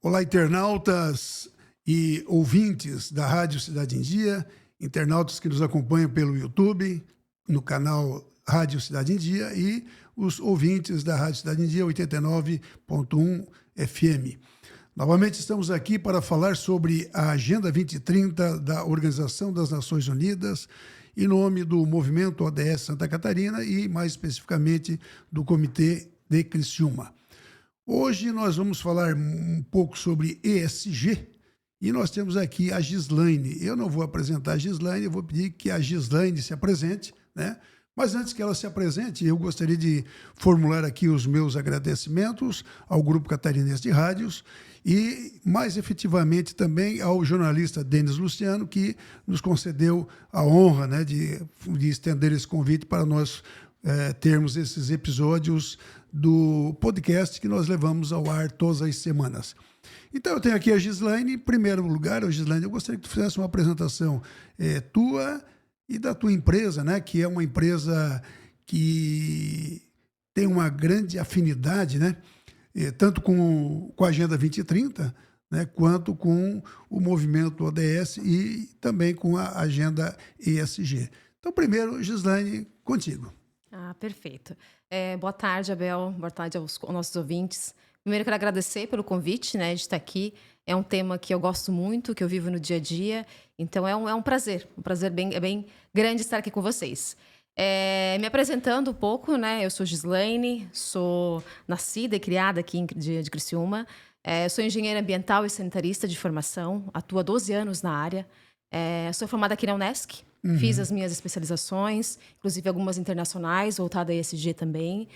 Olá, internautas e ouvintes da Rádio Cidade em Dia, internautas que nos acompanham pelo YouTube, no canal Rádio Cidade em Dia, e os ouvintes da Rádio Cidade em Dia 89.1 FM. Novamente estamos aqui para falar sobre a Agenda 2030 da Organização das Nações Unidas, em nome do Movimento ODS Santa Catarina e, mais especificamente, do Comitê de Criciúma. Hoje nós vamos falar um pouco sobre ESG e nós temos aqui a Gislaine. Eu não vou apresentar a Gislaine, eu vou pedir que a Gislaine se apresente, né? Mas antes que ela se apresente, eu gostaria de formular aqui os meus agradecimentos ao Grupo Catarinense de Rádios e, mais efetivamente, também ao jornalista Denis Luciano, que nos concedeu a honra, né, de estender esse convite para nós termos esses episódios do podcast que nós levamos ao ar todas as semanas. Então, eu tenho aqui a Gislaine. Em primeiro lugar, Gislaine, eu gostaria que tu fizesse uma apresentação tua e da tua empresa, né? Que é uma empresa que tem uma grande afinidade, né? Tanto com a Agenda 2030, né? Quanto com o movimento ODS e também com a Agenda ESG. Então, primeiro, Gislaine, contigo. Perfeito. Boa tarde, Abel. Boa tarde aos nossos ouvintes. Primeiro, quero agradecer pelo convite, né, de estar aqui. É um tema que eu gosto muito, que eu vivo no dia a dia. Então, é um prazer bem grande estar aqui com vocês. Me apresentando um pouco, né, eu sou Gislaine, sou nascida e criada aqui de Criciúma. Sou engenheira ambiental e sanitarista de formação, atuo há 12 anos na área. Sou formada aqui na Unesc. Fiz as minhas especializações, inclusive algumas internacionais, voltada a ESG também.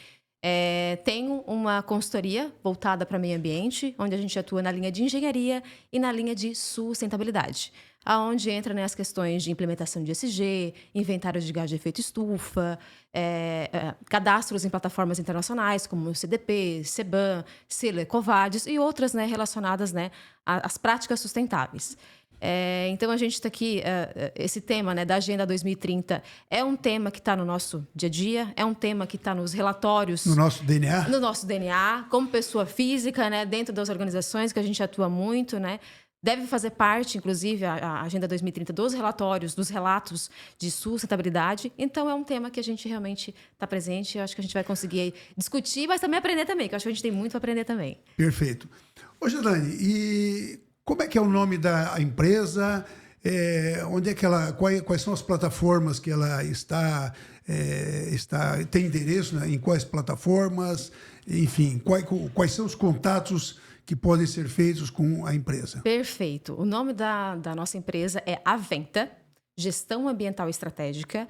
Tenho uma consultoria voltada para meio ambiente, onde a gente atua na linha de engenharia e na linha de sustentabilidade, aonde entra, né, as questões de implementação de ESG, inventário de gás de efeito estufa, cadastros em plataformas internacionais como o CDP, CBAM, SILA, EcoVadis e outras, né, relacionadas, né, às práticas sustentáveis. Então, a gente está aqui, esse tema, né, da Agenda 2030 é um tema que está no nosso dia a dia, é um tema que está nos relatórios... No nosso DNA? No nosso DNA, como pessoa física, né, dentro das organizações que a gente atua muito, né, deve fazer parte, inclusive, a Agenda 2030 dos relatórios, dos relatos de sustentabilidade. Então, é um tema que a gente realmente está presente. Eu acho que a gente vai conseguir discutir, mas também aprender também, que eu acho que a gente tem muito a aprender também. Perfeito. Ô, Gislaine, e como é que é o nome da empresa? Onde é que quais são as plataformas que ela tem endereço, né? Em quais plataformas? Enfim, quais são os contatos que podem ser feitos com a empresa? Perfeito. O nome da nossa empresa é Aventa, Gestão Ambiental Estratégica.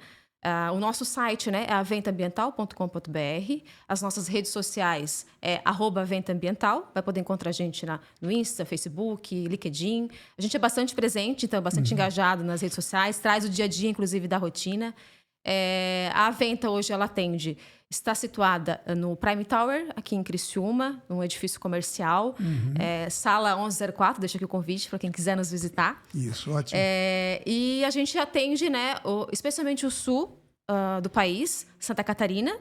O nosso site, né, é aventaambiental.com.br. As nossas redes sociais é @aventaambiental. Vai poder encontrar a gente no Insta, Facebook, LinkedIn. A gente é bastante presente, então bastante engajado nas redes sociais. Traz o dia a dia, inclusive, da rotina. A Aventa hoje ela está situada no Prime Tower, aqui em Criciúma, num edifício comercial. Sala 1104, deixa aqui o convite para quem quiser nos visitar. Isso, ótimo. E a gente atende, né, especialmente o sul do país, Santa Catarina,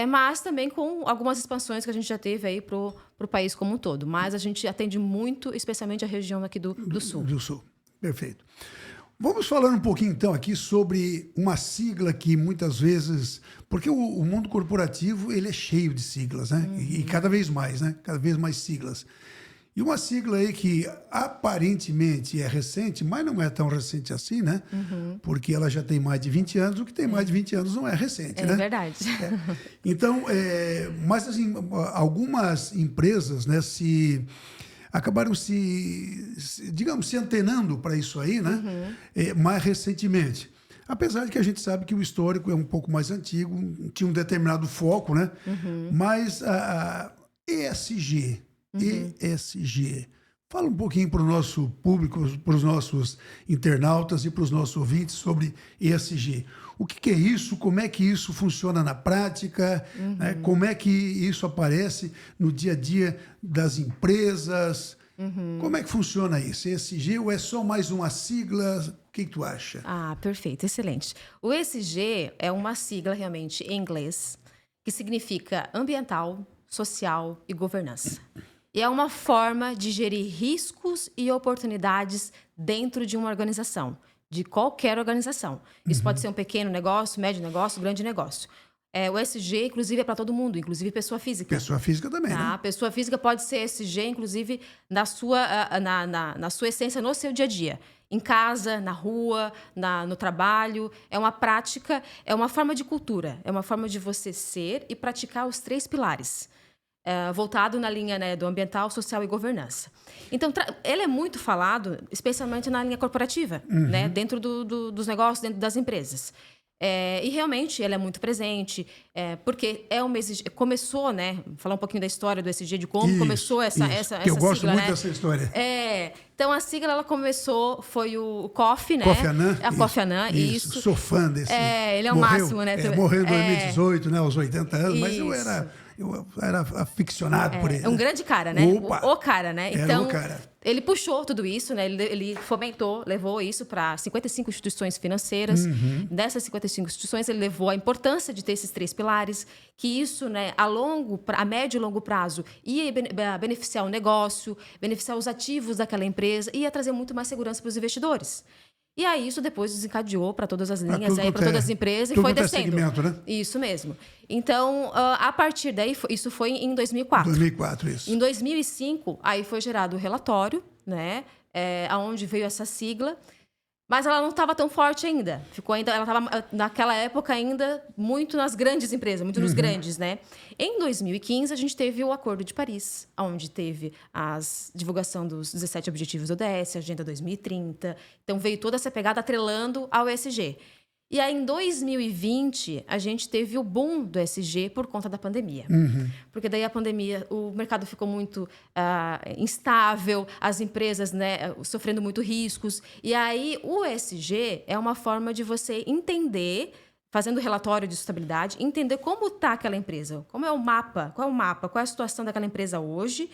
mas também com algumas expansões que a gente já teve aí para o país como um todo. Mas a gente atende muito, especialmente a região aqui do sul. Do sul, perfeito. Vamos falar um pouquinho, então, aqui sobre uma sigla que muitas vezes... Porque o mundo corporativo, ele é cheio de siglas, né? E cada vez mais, né? Cada vez mais siglas. E uma sigla aí que aparentemente é recente, mas não é tão recente assim, né? Porque ela já tem mais de 20 anos. O que tem mais de 20 anos não é recente, né? É verdade. Então, mas assim, algumas empresas, né, acabaram digamos, se antenando para isso aí, né? Mais recentemente. Apesar de que a gente sabe que o histórico é um pouco mais antigo, tinha um determinado foco, né? Mas a ESG, fala um pouquinho para o nosso público, para os nossos internautas e para os nossos ouvintes sobre ESG. O que é isso? Como é que isso funciona na prática? Né? Como é que isso aparece no dia a dia das empresas? Como é que funciona isso? ESG ou é só mais uma sigla? O que tu acha? Perfeito, excelente. O ESG é uma sigla realmente em inglês que significa ambiental, social e governança. E é uma forma de gerir riscos e oportunidades dentro de uma organização, de qualquer organização. Isso pode ser um pequeno negócio, médio negócio, grande negócio. O ESG, inclusive, é para todo mundo, inclusive pessoa física. Pessoa física também, Tá? né? A pessoa física pode ser ESG, inclusive, na sua essência, no seu dia a dia. Em casa, na rua, no trabalho. É uma prática, é uma forma de cultura. É uma forma de você ser e praticar os 3 pilares. Voltado na linha, né, do ambiental, social e governança. Então, ele é muito falado, especialmente na linha corporativa, né, dentro dos negócios, dentro das empresas. E realmente ele é muito presente, porque começou, né? Falar um pouquinho da história do ESG, de como começou essa que eu gosto sigla, muito né? dessa história. Então a sigla ela começou, foi o COF, né? Kofi Annan. A Kofi Annan, isso. Sou fã desse. Ele é o máximo, né? Morreu em 2018, né? Aos 80 anos, mas eu Isso. era aficionado por ele. É um grande cara, né? Opa! O cara, né? Era Então, o cara. ele puxou tudo isso, né? Ele fomentou, levou isso para 55 instituições financeiras. Dessas 55 instituições, ele levou a importância de ter esses 3 pilares, que isso, né, a médio e longo prazo, ia beneficiar o negócio, beneficiar os ativos daquela empresa, ia trazer muito mais segurança para os investidores. E aí isso depois desencadeou para todas as linhas, para todas as empresas, e foi descendo. Segmento, né? Isso mesmo. Então, a partir daí, isso foi em 2004. 2004, isso. Em 2005, aí foi gerado o relatório, né? Aonde veio essa sigla. Mas ela não estava tão forte ainda. Ela estava, naquela época, ainda muito nas grandes empresas, muito nos grandes, né? Em 2015, a gente teve o Acordo de Paris, onde teve a divulgação dos 17 Objetivos ODS, Agenda 2030. Então, veio toda essa pegada atrelando ao ESG. E aí, em 2020, a gente teve o boom do ESG por conta da pandemia. Porque daí a pandemia, o mercado ficou muito instável, as empresas, né, sofrendo muito riscos. E aí, o ESG é uma forma de você entender, fazendo relatório de sustentabilidade, entender como está aquela empresa, qual é o mapa, qual é a situação daquela empresa hoje,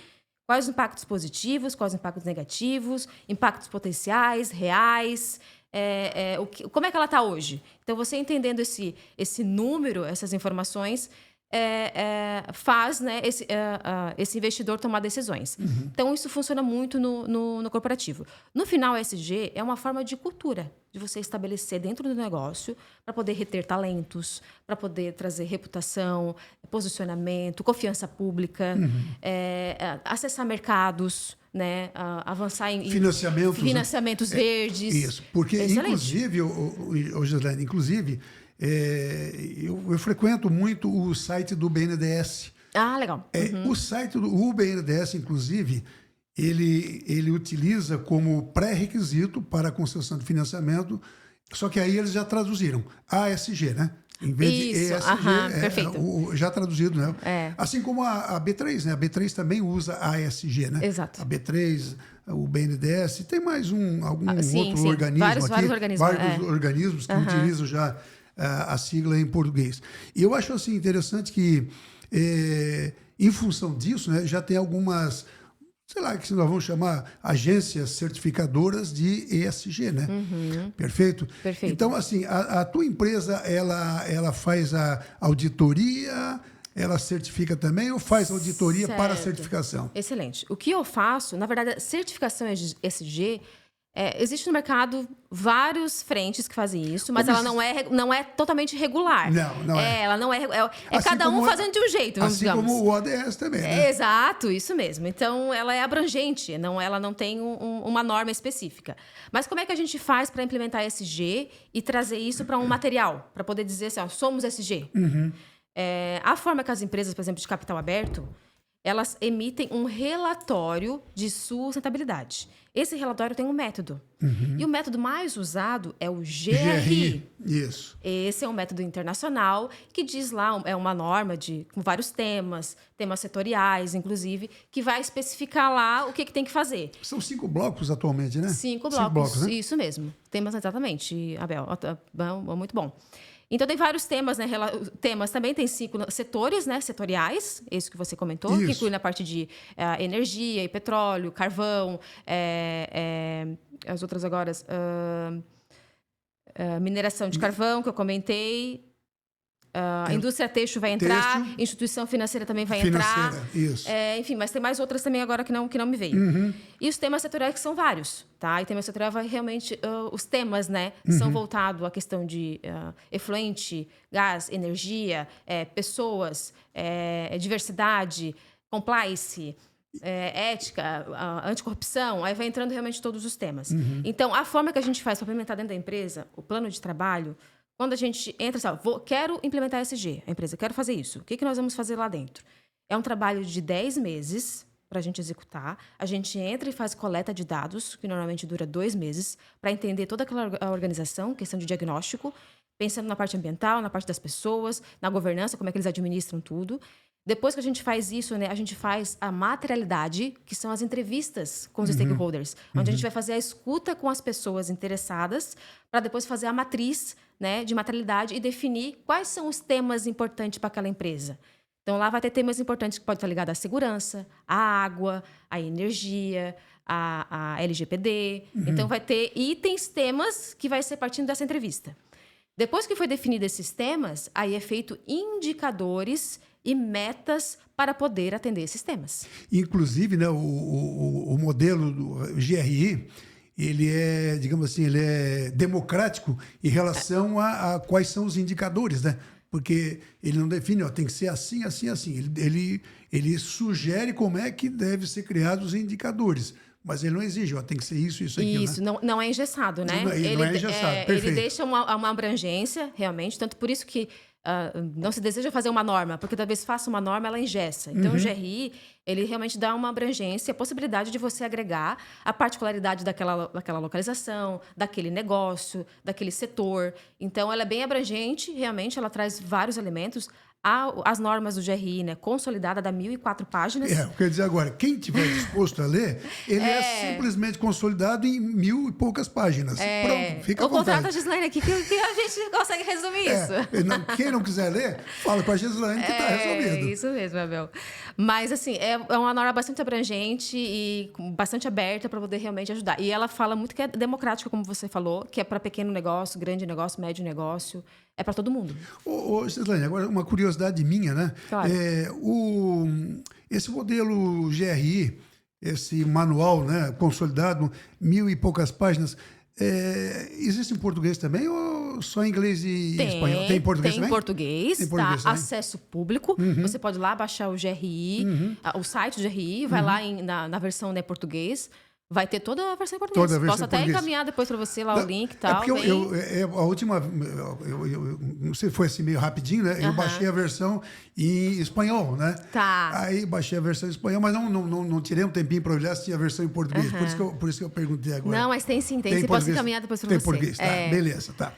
quais os impactos positivos, quais os impactos negativos, impactos potenciais, reais... como é que ela está hoje? Então, você entendendo esse número, essas informações, faz, né, esse investidor tomar decisões. Então, isso funciona muito no corporativo. No final, o ESG é uma forma de cultura, de você estabelecer dentro do negócio para poder reter talentos, para poder trazer reputação, posicionamento, confiança pública, acessar mercados, né, avançar em financiamentos verdes. Isso, porque inclusive, Gislaine, eu frequento muito o site do BNDES. Ah, legal. O site do BNDES, inclusive, ele utiliza como pré-requisito para a concessão de financiamento, só que aí eles já traduziram ASG, né? Em vez de ESG, perfeito. já traduzido, né? Assim como a B3, né? A B3 também usa ASG, né? Exato. A B3, o BNDES, tem mais outro organismo vários organismos que utilizam já a sigla em português. E eu acho assim interessante que, em função disso, né, já tem algumas, sei lá, que nós vamos chamar agências certificadoras de ESG, né? Perfeito? Perfeito. Então, assim, a tua empresa, ela faz a auditoria, ela certifica também ou faz auditoria para a certificação? Excelente. O que eu faço, na verdade, a certificação ESG, existe no mercado vários frentes que fazem isso, mas ela não é totalmente regular. Não é. Ela não é. Assim cada um fazendo de um jeito, digamos. Como o ODS também, né? Exato, isso mesmo. Então, ela é abrangente, ela não tem uma norma específica. Mas como é que a gente faz para implementar ESG e trazer isso para um material? Para poder dizer assim, somos ESG. A forma que as empresas, por exemplo, de capital aberto, elas emitem um relatório de sustentabilidade. Esse relatório tem um método. E o método mais usado é o GRI. Isso. Esse é um método internacional que diz lá, é uma norma com vários temas setoriais, inclusive, que vai especificar lá o que tem que fazer. São 5 blocos atualmente, né? 5 blocos, né? Isso mesmo. Temas exatamente, Abel. Muito bom. Então, tem vários temas, né? Temas também tem 5 setores, né? Setoriais, esse que você comentou, que inclui na parte de energia e petróleo, carvão, as outras agora, mineração de carvão, que eu comentei. A indústria têxtil vai entrar, Têxtil. instituição financeira também vai entrar. Isso. Enfim, mas tem mais outras também agora que não me veio. E os temas setoriais que são vários, tá? E tema setorial vai realmente... os temas, né, são voltados à questão de efluente, gás, energia, pessoas, diversidade, compliance, ética, anticorrupção, aí vai entrando realmente todos os temas. Então, a forma que a gente faz para implementar dentro da empresa, o plano de trabalho, quando a gente entra, quero implementar ESG, a empresa, quero fazer isso. O que nós vamos fazer lá dentro? É um trabalho de 10 meses para a gente executar. A gente entra e faz coleta de dados, que normalmente dura 2 meses, para entender toda aquela organização, questão de diagnóstico, pensando na parte ambiental, na parte das pessoas, na governança, como é que eles administram tudo. Depois que a gente faz isso, né, a gente faz a materialidade, que são as entrevistas com os stakeholders, onde a gente vai fazer a escuta com as pessoas interessadas, para depois fazer a matriz, né, de materialidade e definir quais são os temas importantes para aquela empresa. Então, lá vai ter temas importantes que podem estar ligados à segurança, à água, à energia, à LGPD. Então, vai ter itens, temas, que vai ser partindo dessa entrevista. Depois que foi definido esses temas, aí é feito indicadores e metas para poder atender esses temas. Inclusive, né, o modelo do GRI, ele é, digamos assim, ele é democrático em relação a quais são os indicadores, né? Porque ele não define, tem que ser assim, assim, assim. Ele sugere como é que deve ser criados os indicadores. Mas ele não exige, tem que ser isso, aquilo. Isso, né? não é engessado, né? Não é engessado, perfeito. Ele deixa uma abrangência, realmente, tanto por isso que não se deseja fazer uma norma, porque talvez faça uma norma, ela engessa. Então, o GRI, ele realmente dá uma abrangência, a possibilidade de você agregar a particularidade daquela localização, daquele negócio, daquele setor. Então, ela é bem abrangente, realmente, ela traz vários elementos. As normas do GRI, né, consolidada, dá 1.004 páginas. Quer dizer agora, quem tiver disposto a ler, ele é simplesmente consolidado em 1.000 e poucas páginas. Pronto, fica à vontade. Contrata a Gislaine aqui, que a gente consegue resumir isso. Quem não quiser ler, fala com a Gislaine que está resolvido. É isso mesmo, Abel. Mas, assim, é uma norma bastante abrangente e bastante aberta para poder realmente ajudar. E ela fala muito que é democrática, como você falou, que é para pequeno negócio, grande negócio, médio negócio. É para todo mundo. Gislaine, agora uma curiosidade minha, né? Claro. Esse modelo GRI, esse manual, né, consolidado, 1.000 e poucas páginas, existe em português também ou só em inglês e espanhol? Tem em português também? Tem em português, tem português também? Acesso público. Você pode ir lá baixar o GRI, o site do GRI, vai lá na versão, né, português. Vai ter toda a versão em português. Posso até encaminhar depois para você lá o link e tal. Porque a última... Eu não sei se foi assim meio rapidinho, né? Eu baixei a versão em espanhol, né? Tá. Aí baixei a versão em espanhol, mas não tirei um tempinho para olhar se tinha a versão em português. Por isso que eu perguntei agora. Não, mas tem sim, tem. Você pode encaminhar depois para você. Tem português, tá. Beleza, tá.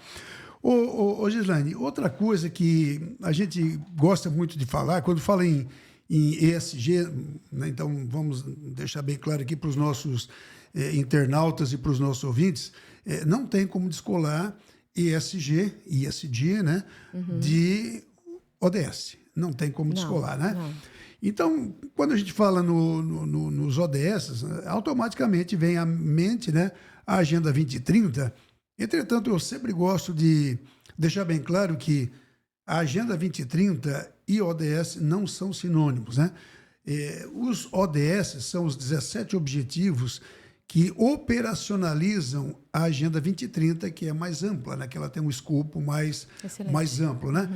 Gislaine, outra coisa que a gente gosta muito de falar, quando fala em ESG, né? Então vamos deixar bem claro aqui para os nossos internautas e para os nossos ouvintes, não tem como descolar ESG, né? De ODS. Não tem como descolar, né? Não. Então, quando a gente fala nos ODS, automaticamente vem à mente, né, a Agenda 2030. Entretanto, eu sempre gosto de deixar bem claro que a Agenda 2030 e ODS não são sinônimos, né? Os ODS são os 17 objetivos que operacionalizam a Agenda 2030, que é mais ampla, né? Que ela tem um escopo mais amplo, né?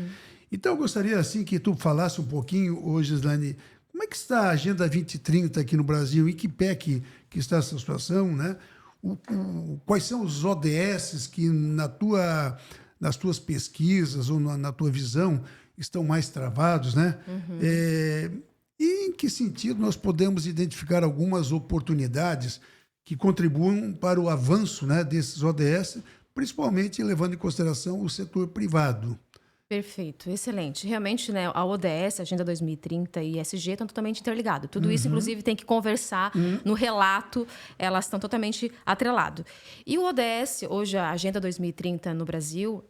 Então, eu gostaria assim que tu falasse um pouquinho, Gislaine, como é que está a Agenda 2030 aqui no Brasil, em que pé que está essa situação, né? Quais são os ODS que nas tuas pesquisas ou na tua visão estão mais travados, né? E em que sentido nós podemos identificar algumas oportunidades que contribuam para o avanço, né, desses ODS, principalmente levando em consideração o setor privado? Perfeito, excelente. Realmente, né, a ODS, a Agenda 2030 e ESG estão totalmente interligados. Tudo isso, inclusive, tem que conversar no relato, elas estão totalmente atreladas. E o ODS, hoje, a Agenda 2030 no Brasil,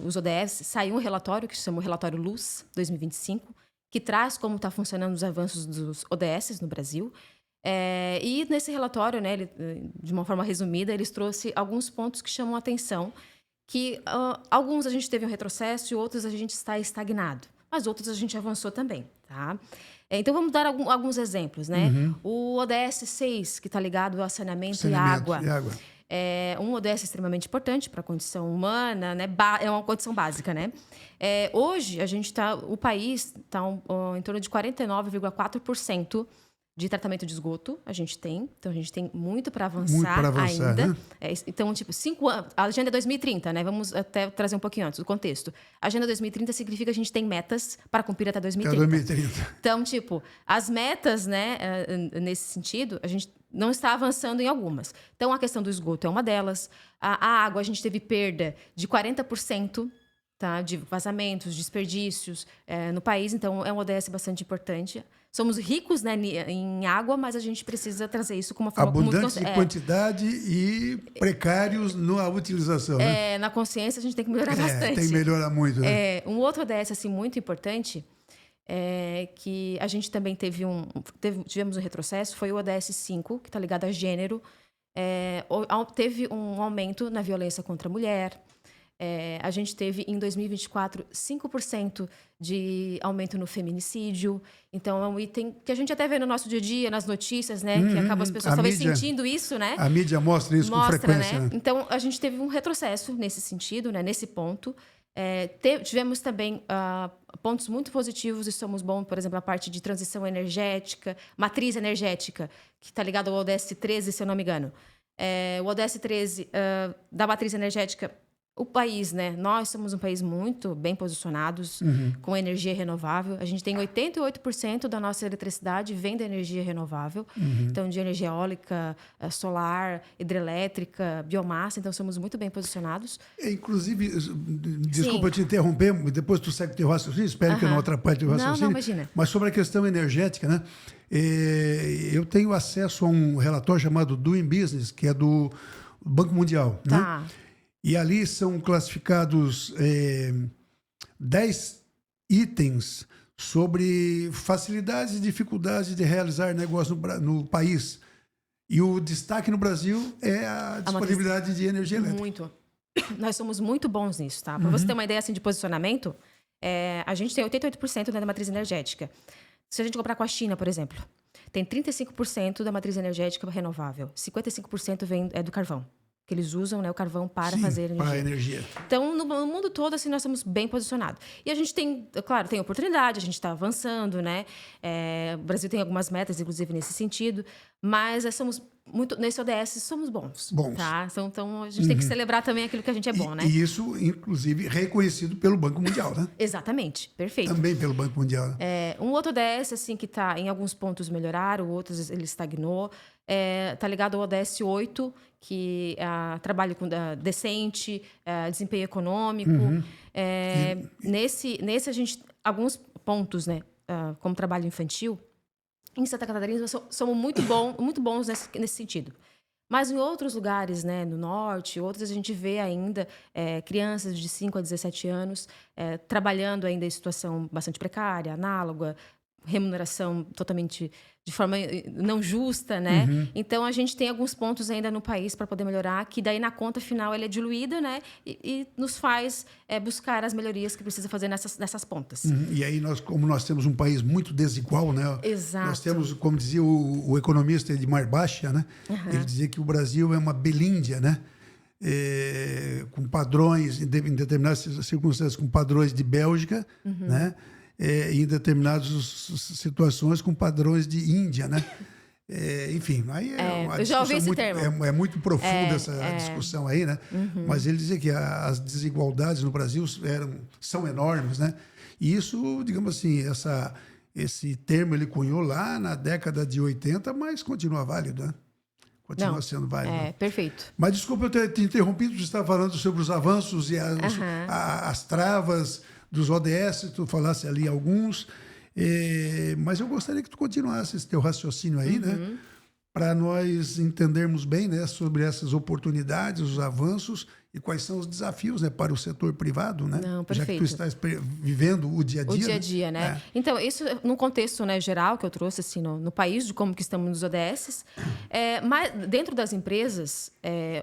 os ODS, saiu um relatório que se chama o Relatório Luz 2025, que traz como está funcionando os avanços dos ODS no Brasil. E nesse relatório, né, de uma forma resumida, eles trouxeram alguns pontos que chamam a atenção, que alguns a gente teve um retrocesso e outros a gente está estagnado. Mas outros a gente avançou também, tá? Então, vamos dar alguns exemplos, né? O ODS 6, que está ligado a saneamento e água. É um ODS extremamente importante para a condição humana, né? É uma condição básica, né? Hoje, o país está em torno de 49,4% de tratamento de esgoto, a gente tem. Então, a gente tem muito para avançar, ainda. Né? Então, tipo, 5 anos... A Agenda 2030, né? Vamos até trazer um pouquinho antes do contexto. A Agenda 2030 significa que a gente tem metas para cumprir até 2030. Até 2030. Então, tipo, as metas, né? Nesse sentido, a gente não está avançando em algumas. Então, a questão do esgoto é uma delas. A água, a gente teve perda de 40%. Tá, de vazamentos, desperdícios no país. Então, é um ODS bastante importante. Somos ricos, né, em água, mas a gente precisa trazer isso com uma forma... Abundante de quantidade e precários na utilização. Né? Na consciência, a gente tem que melhorar bastante. Tem que melhorar muito. Né? Um outro ODS assim, muito importante, que a gente também tivemos um retrocesso, foi o ODS 5, que está ligado a gênero. Teve um aumento na violência contra a mulher. A gente teve, em 2024, 5% de aumento no feminicídio. Então, é um item que a gente até vê no nosso dia a dia, nas notícias, né? Que acaba as pessoas talvez sentindo isso, né? A mídia mostra isso com frequência. Né? Então, a gente teve um retrocesso nesse sentido, né? Nesse ponto. Tivemos também pontos muito positivos e somos bons, por exemplo, a parte de transição energética, matriz energética, que está ligado ao ODS 13, se eu não me engano. O ODS 13 da matriz energética... O país, né? Nós somos um país muito bem posicionados com energia renovável. A gente tem 88% da nossa eletricidade vem da energia renovável. Então, de energia eólica, solar, hidrelétrica, biomassa. Então, somos muito bem posicionados. Inclusive, desculpa te interromper, depois tu segue o teu raciocínio, espero que eu não atrapalhe o teu raciocínio. Não, imagina. Mas sobre a questão energética, né? Eu tenho acesso a um relatório chamado Doing Business, que é do Banco Mundial. Tá. Né? E ali são classificados 10 itens sobre facilidades e dificuldades de realizar negócio no país. E o destaque no Brasil é a disponibilidade de energia elétrica. Muito. Nós somos muito bons nisso, tá? Para você ter uma ideia assim, de posicionamento, a gente tem 88% da matriz energética. Se a gente comprar com a China, por exemplo, tem 35% da matriz energética renovável. 55% vem do carvão. Que eles usam, né, o carvão para fazer energia. Para energia. Então, no mundo todo, assim, nós estamos bem posicionados. E a gente tem, claro, tem oportunidade, a gente está avançando, né? O Brasil tem algumas metas, inclusive, nesse sentido. Mas somos muito, nesse ODS, somos bons. Tá? Então, a gente tem que celebrar também aquilo que a gente é bom, né? E isso, inclusive, reconhecido pelo Banco Mundial, né? Exatamente, perfeito. Também pelo Banco Mundial. Né? Um outro ODS, assim, que está em alguns pontos melhoraram, outros ele estagnou. Está ligado ao ODS 8, que trabalho com decente, desempenho econômico. Nesse a gente... Alguns pontos, né? Como trabalho infantil, em Santa Catarina, nós somos muito bons nesse sentido. Mas em outros lugares, né, no norte, outros a gente vê ainda crianças de 5 a 17 anos trabalhando ainda em situação bastante precária, análoga, remuneração totalmente de forma não justa, né? Então, a gente tem alguns pontos ainda no país para poder melhorar, que daí na conta final ela é diluída, né? E nos faz buscar as melhorias que precisa fazer nessas pontas. E aí, como nós temos um país muito desigual, né? Exato. Nós temos, como dizia o economista Edmar Baixa, né? Ele dizia que o Brasil é uma Belíndia, né? Com padrões, em determinadas circunstâncias, com padrões de Bélgica, né? Em determinadas situações com padrões de Índia, né? Enfim, aí eu já ouvi esse termo. É muito profunda essa discussão aí, né? Mas ele dizia que as desigualdades no Brasil são enormes, né? E isso, digamos assim, esse termo ele cunhou lá na década de 80, mas continua válido, né? Continua sendo válido. Perfeito. Mas desculpa eu ter te interrompido, você estava falando sobre os avanços e as travas dos ODS, tu falasse ali alguns, mas eu gostaria que tu continuasse esse teu raciocínio aí, né? Para nós entendermos bem, né, sobre essas oportunidades, os avanços e quais são os desafios, né, para o setor privado, né? Não, perfeito. Já que tu estás vivendo o dia a dia. O dia a dia, né? Então, isso num contexto, né, geral que eu trouxe assim, no país, de como que estamos nos ODS. Mas dentro das empresas,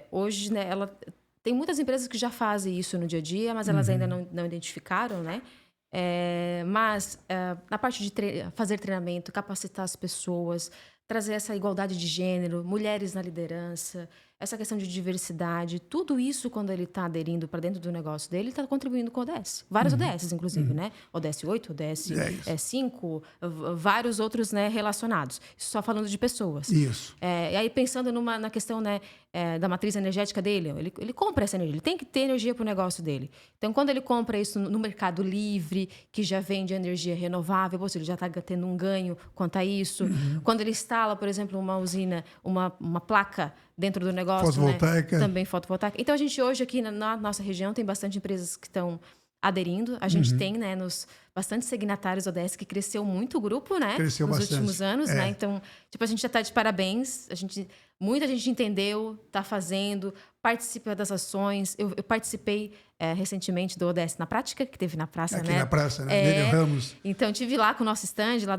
hoje, né, ela Tem muitas empresas que já fazem isso no dia a dia, mas elas ainda não identificaram, né? Mas na parte de fazer treinamento, capacitar as pessoas, trazer essa igualdade de gênero, mulheres na liderança, essa questão de diversidade, tudo isso, quando ele está aderindo para dentro do negócio dele, ele está contribuindo com o ODS. Várias ODSs, inclusive, né? ODS 8, ODS 5, vários outros, né, relacionados. Isso só falando de pessoas. Isso. E aí, pensando na questão, né, da matriz energética dele, ele compra essa energia, ele tem que ter energia para o negócio dele. Então, quando ele compra isso no Mercado Livre, que já vende energia renovável, ele já está tendo um ganho quanto a isso. Quando ele instala, por exemplo, uma usina, uma placa dentro do negócio, fotovoltaica. Né? Também fotovoltaica. Então, a gente hoje aqui na nossa região tem bastante empresas que estão aderindo. A gente tem, né, bastante signatários ODS, que cresceu muito o grupo, né? Cresceu nos bastante. últimos anos, né? Então, tipo, a gente já está de parabéns. Muita gente entendeu, está fazendo, participa das ações. Eu participei recentemente do ODS na prática, que teve na praça, Aqui né? na praça, né? Nele Ramos. Então, estive lá com o nosso stand, lá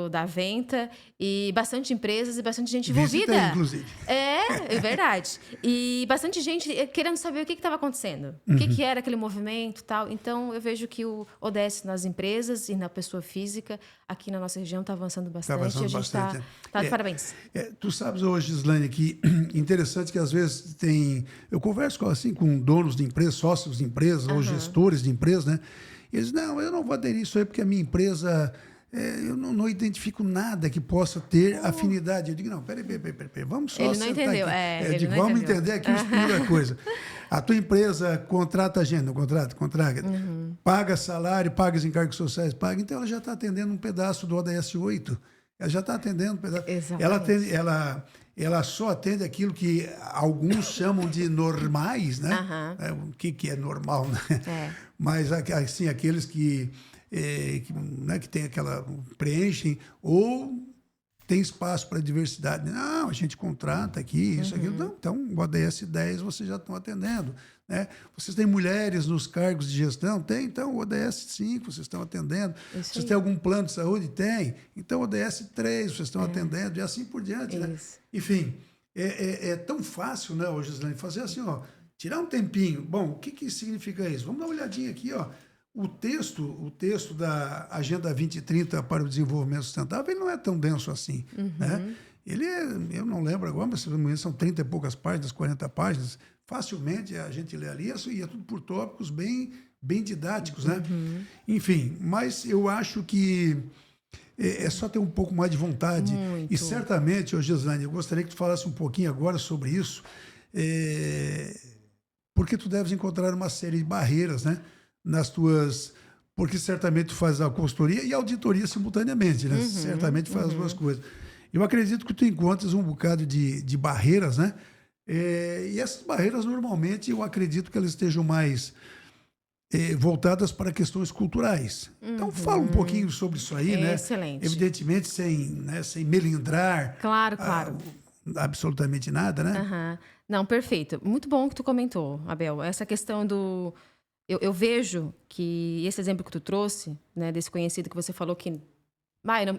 da Venta, e bastante empresas e bastante gente envolvida. Visitei, inclusive. É verdade. E bastante gente querendo saber o que estava acontecendo, o que era aquele movimento e tal. Então, eu vejo que o ODS nas empresas e na pessoa física, aqui na nossa região, está avançando bastante. Está avançando e a gente bastante. Tá de parabéns. Tu sabes hoje, Gislaine, que interessante que às vezes eu converso com donos de empresas, sócios de empresas, ou gestores de empresas, né? E eles dizem, não, eu não vou aderir isso aí porque a minha empresa, eu não identifico nada que possa ter afinidade. Eu digo, não, peraí, vamos só Ele não sentar entendeu. aqui. Ele digo, não vamos entendeu. entender aqui o espírito da coisa. A tua empresa contrata gente, não contrata? Paga salário, paga os encargos sociais, paga. Então, ela já está atendendo um pedaço do ODS 8. Ela já está atendendo um pedaço. Exatamente. Ela só atende aquilo que alguns chamam de normais, né? O que é normal, né? Mas, assim, aqueles que tem preenchem ou tem espaço para diversidade. Não, a gente contrata aqui, isso, aquilo. Não, então, o ODS 10 vocês já estão atendendo. Né? Vocês têm mulheres nos cargos de gestão? Tem, então o ODS 5 vocês estão atendendo. Vocês têm algum plano de saúde? Tem. Então o ODS 3 vocês estão atendendo e assim por diante. Né? Enfim, é tão fácil, né, Gislaine, fazer assim, ó, tirar um tempinho. Bom, o que significa isso? Vamos dar uma olhadinha aqui, ó. O texto da Agenda 2030 para o Desenvolvimento Sustentável, ele não é tão denso assim. Né? Eu não lembro agora, mas são 30 e poucas páginas, 40 páginas. Facilmente a gente lê ali, e é tudo por tópicos bem didáticos, né? Enfim, mas eu acho que é só ter um pouco mais de vontade. Muito. E certamente, Gislaine, eu gostaria que tu falasse um pouquinho agora sobre isso, porque tu deves encontrar uma série de barreiras, né? Porque certamente tu faz a consultoria e a auditoria simultaneamente, né? Certamente faz as duas coisas. Eu acredito que tu encontres um bocado de barreiras, né? E essas barreiras, normalmente, eu acredito que elas estejam mais voltadas para questões culturais. Então, fala um pouquinho sobre isso aí, né? Excelente. Evidentemente, sem melindrar. Claro. Absolutamente nada, né? Não, perfeito. Muito bom que tu comentou, Abel. Essa questão do... Eu vejo que esse exemplo que tu trouxe, né, desse conhecido que você falou que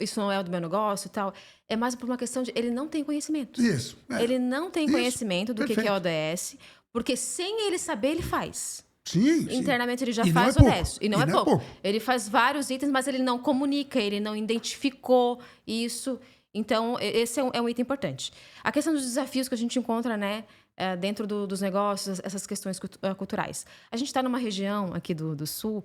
isso não é do meu negócio e tal, é mais por uma questão de ele não tem conhecimento. Isso. Ele não tem conhecimento do que é Perfeito. ODS, porque sem ele saber, ele faz. Sim. Internamente ele já E faz não é ODS. E não é pouco. Ele faz vários itens, mas ele não comunica, ele não identificou isso. Então, esse é um item importante. A questão dos desafios que a gente encontra, né, dentro dos negócios, essas questões culturais. A gente está numa região aqui do Sul,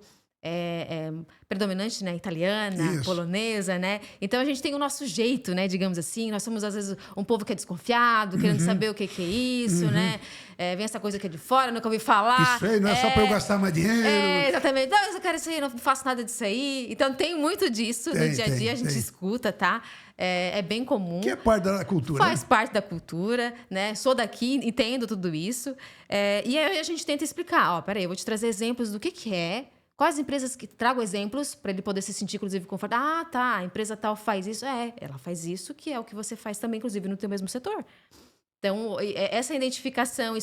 predominante, né, italiana, polonesa, né? Então a gente tem o nosso jeito, né, digamos assim. Nós somos às vezes um povo que é desconfiado, querendo saber o que é isso, né? Vem essa coisa que é de fora, nunca ouvi falar. Isso aí, não é só para eu gastar mais dinheiro. Exatamente. Não, eu quero isso aí, não faço nada disso aí. Então tem muito disso no dia a dia, a gente escuta, tá? É bem comum. Que é parte da cultura. Faz parte da cultura, né? Sou daqui, entendo tudo isso. E aí a gente tenta explicar. Peraí, eu vou te trazer exemplos do que é. Quais empresas que trago exemplos para ele poder se sentir, inclusive, confortável. A empresa tal faz isso. Ela faz isso, que é o que você faz também, inclusive, no teu mesmo setor. Então, essa identificação,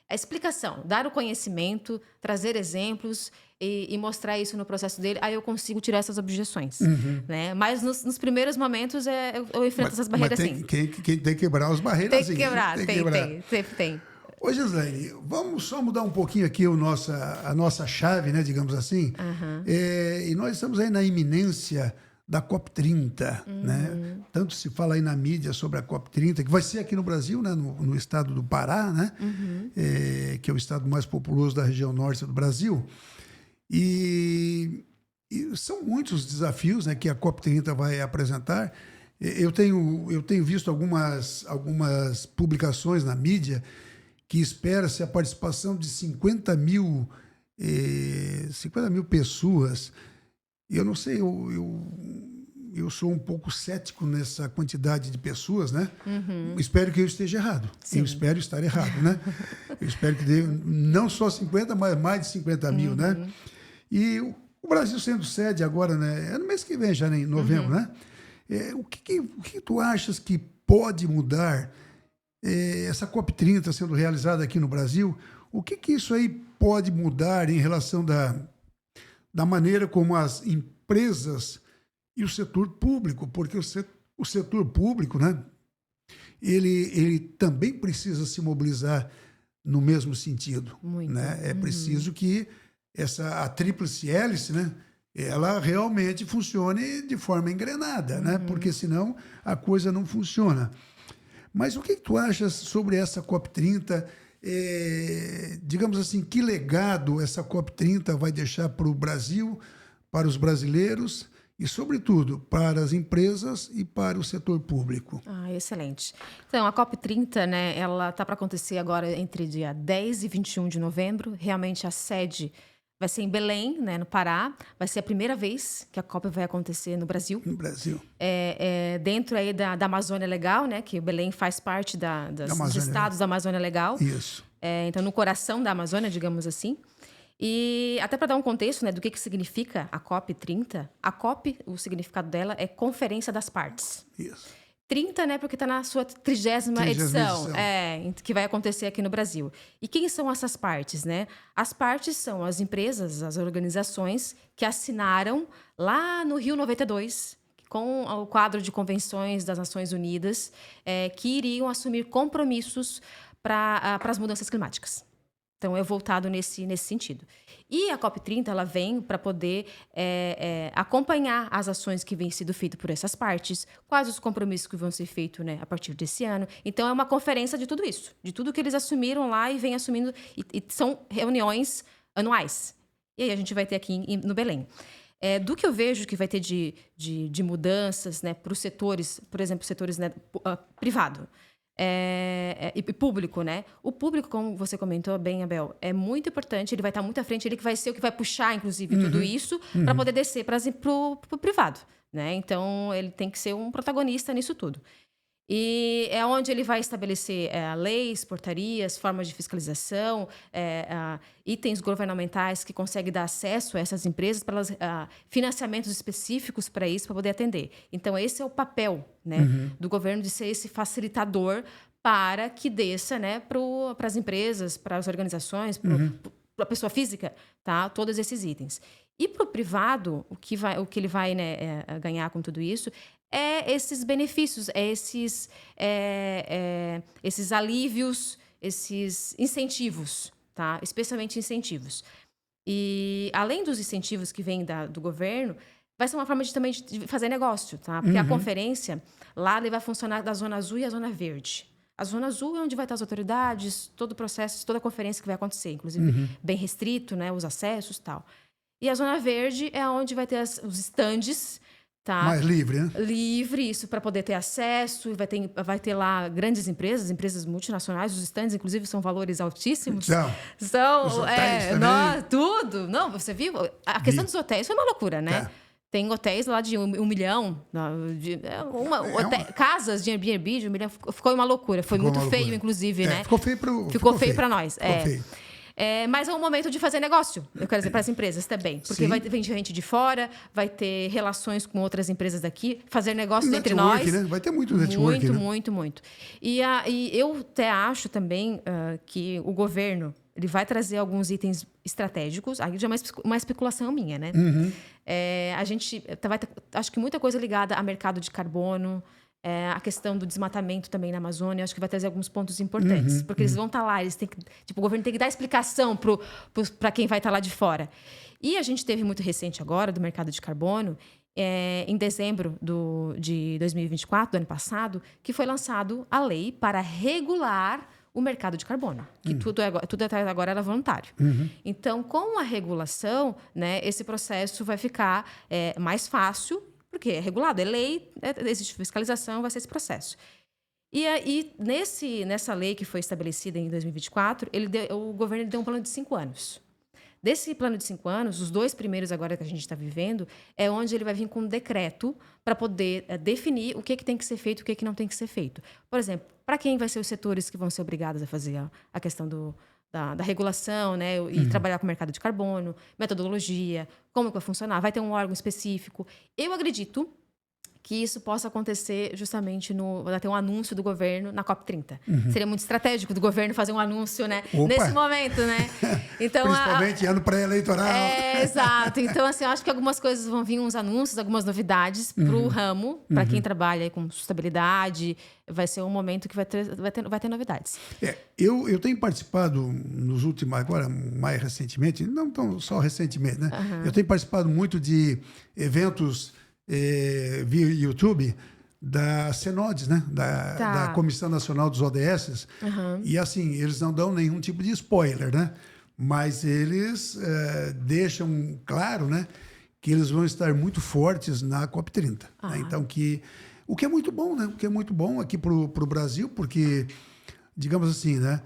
a explicação, dar o conhecimento, trazer exemplos e mostrar isso no processo dele, aí eu consigo tirar essas objeções. Né? Mas nos primeiros momentos eu enfrento essas barreiras, sim. Quem tem que quebrar as barreiras, tem que quebrar, sempre tem. Ô, Gislaine, vamos só mudar um pouquinho aqui a nossa chave, né, digamos assim. E nós estamos aí na iminência da COP30, né? Tanto se fala aí na mídia sobre a COP30, que vai ser aqui no Brasil, né, no estado do Pará, né? Que é o estado mais populoso da região norte do Brasil. E são muitos desafios, né, que a COP30 vai apresentar. Eu tenho visto algumas publicações na mídia que espera-se a participação de 50 mil pessoas. Eu não sei, eu sou um pouco cético nessa quantidade de pessoas, né? Espero que eu esteja errado. Sim. Eu espero estar errado, né? Eu espero que dê não só 50, mas mais de 50 mil, né? E o Brasil sendo sede agora, né? É no mês que vem, já em novembro, né? O que tu achas que pode mudar essa COP30 sendo realizada aqui no Brasil? O que isso aí pode mudar em relação da maneira como as empresas e o setor público, porque o setor público, né, ele também precisa se mobilizar no mesmo sentido. Muito. Né? É preciso que a tríplice hélice, né, ela realmente funcione de forma engrenada, né? Porque senão a coisa não funciona. Mas o que tu achas sobre essa COP30? Digamos assim, que legado essa COP30 vai deixar para o Brasil, para os brasileiros e, sobretudo, para as empresas e para o setor público? Excelente. Então, a COP30, né, ela está para acontecer agora entre dia 10 e 21 de novembro. Realmente a sede vai ser em Belém, né, no Pará. Vai ser a primeira vez que a COP vai acontecer no Brasil. No Brasil. Dentro aí da Amazônia Legal, né, que o Belém faz parte dos estados da Amazônia Legal. Isso. Então, no coração da Amazônia, digamos assim. E até para dar um contexto, né, do que significa a COP30, a COP, o significado dela é Conferência das Partes. Isso. 30, né, porque está na sua 30ª edição, que vai acontecer aqui no Brasil. E quem são essas partes, né? As partes são as empresas, as organizações que assinaram lá no Rio 92, com o quadro de convenções das Nações Unidas, que iriam assumir compromissos para as mudanças climáticas. Então, é voltado nesse sentido. E a COP30 ela vem para poder acompanhar as ações que vêm sendo feitas por essas partes, quais os compromissos que vão ser feitos, né, a partir desse ano. Então, é uma conferência de tudo isso, de tudo que eles assumiram lá e vêm assumindo. E são reuniões anuais. E aí a gente vai ter aqui no Belém. Do que eu vejo que vai ter de mudanças, né, para os setores, por exemplo, setores, né, privado. E público, né? O público, como você comentou bem, Abel, é muito importante, ele vai estar muito à frente, ele que vai ser o que vai puxar, inclusive, tudo isso para poder descer para o privado, né? Então, ele tem que ser um protagonista nisso tudo. E é onde ele vai estabelecer leis, portarias, formas de fiscalização, itens governamentais que conseguem dar acesso a essas empresas para financiamentos específicos para isso, para poder atender. Então, esse é o papel, né, do governo, de ser esse facilitador para que desça, né, para as empresas, para as organizações, para a pessoa física, tá? Todos esses itens. E para o privado, o que ele vai, né, ganhar com tudo isso esses benefícios, esses alívios, esses incentivos, tá? Especialmente incentivos. E além dos incentivos que vêm do governo, vai ser uma forma também de fazer negócio, tá? Porque a conferência, lá ele vai funcionar da Zona Azul e a Zona Verde. A Zona Azul é onde vai estar as autoridades, todo o processo, toda a conferência que vai acontecer, inclusive bem restrito, né? Os acessos e tal. E a Zona Verde é onde vai ter os estandes. Tá? Mais livre, né? Livre, isso, para poder ter acesso. Vai ter lá grandes empresas multinacionais, os estandes, inclusive, são valores altíssimos. São os hotéis também. Tudo. Não, você viu? A questão dos hotéis foi uma loucura, né? Tem hotéis lá de 1 milhão, casas de Airbnb de 1 milhão. Ficou uma loucura. Foi muito feio, inclusive, né? Ficou feio para nós. Feio. Mas é um momento de fazer negócio, eu quero dizer, para as empresas também. Porque vai ter gente de fora, vai ter relações com outras empresas daqui, fazer negócios entre nós. Né? Vai ter muito network. Muito. E eu até acho também que o governo ele vai trazer alguns itens estratégicos. Aí já é uma especulação minha, né? A gente vai ter, acho que muita coisa ligada a mercado de carbono, a questão do desmatamento também na Amazônia, acho que vai trazer alguns pontos importantes. Porque eles vão estar lá, eles têm que, tipo, o governo tem que dar explicação para quem vai estar lá de fora. E a gente teve muito recente agora, do mercado de carbono, em dezembro de 2024, do ano passado, que foi lançado a lei para regular o mercado de carbono, que tudo até agora era voluntário. Então, com a regulação, né, esse processo vai ficar mais fácil, porque é regulado, é lei, existe fiscalização, vai ser esse processo. E aí, nessa lei que foi estabelecida em 2024, o governo deu um plano de 5 anos. Desse plano de 5 anos, os 2 primeiros agora que a gente está vivendo, é onde ele vai vir com um decreto para poder definir o que tem que ser feito e o que não tem que ser feito. Por exemplo, para quem vai ser os setores que vão ser obrigados a fazer a questão da regulação, né, e trabalhar com o mercado de carbono, metodologia, como que vai funcionar, vai ter um órgão específico. Eu acredito que isso possa acontecer justamente vai ter um anúncio do governo na COP30. Seria muito estratégico do governo fazer um anúncio, né, nesse momento, né? Então, principalmente ano pré-eleitoral. Exato. Então, assim, eu acho que algumas coisas vão vir, uns anúncios, algumas novidades para o ramo, para quem trabalha aí com sustentabilidade. Vai ser um momento que vai ter novidades. Eu tenho participado nos últimos, agora mais recentemente, não tão só recentemente, né? Eu tenho participado muito de eventos via YouTube da CNODES, né? Da Comissão Nacional dos ODS. E assim, eles não dão nenhum tipo de spoiler, né? Mas eles deixam claro, né, que eles vão estar muito fortes na COP30. Né? Então, o que é muito bom, né? O que é muito bom aqui para o Brasil, porque, digamos assim, né,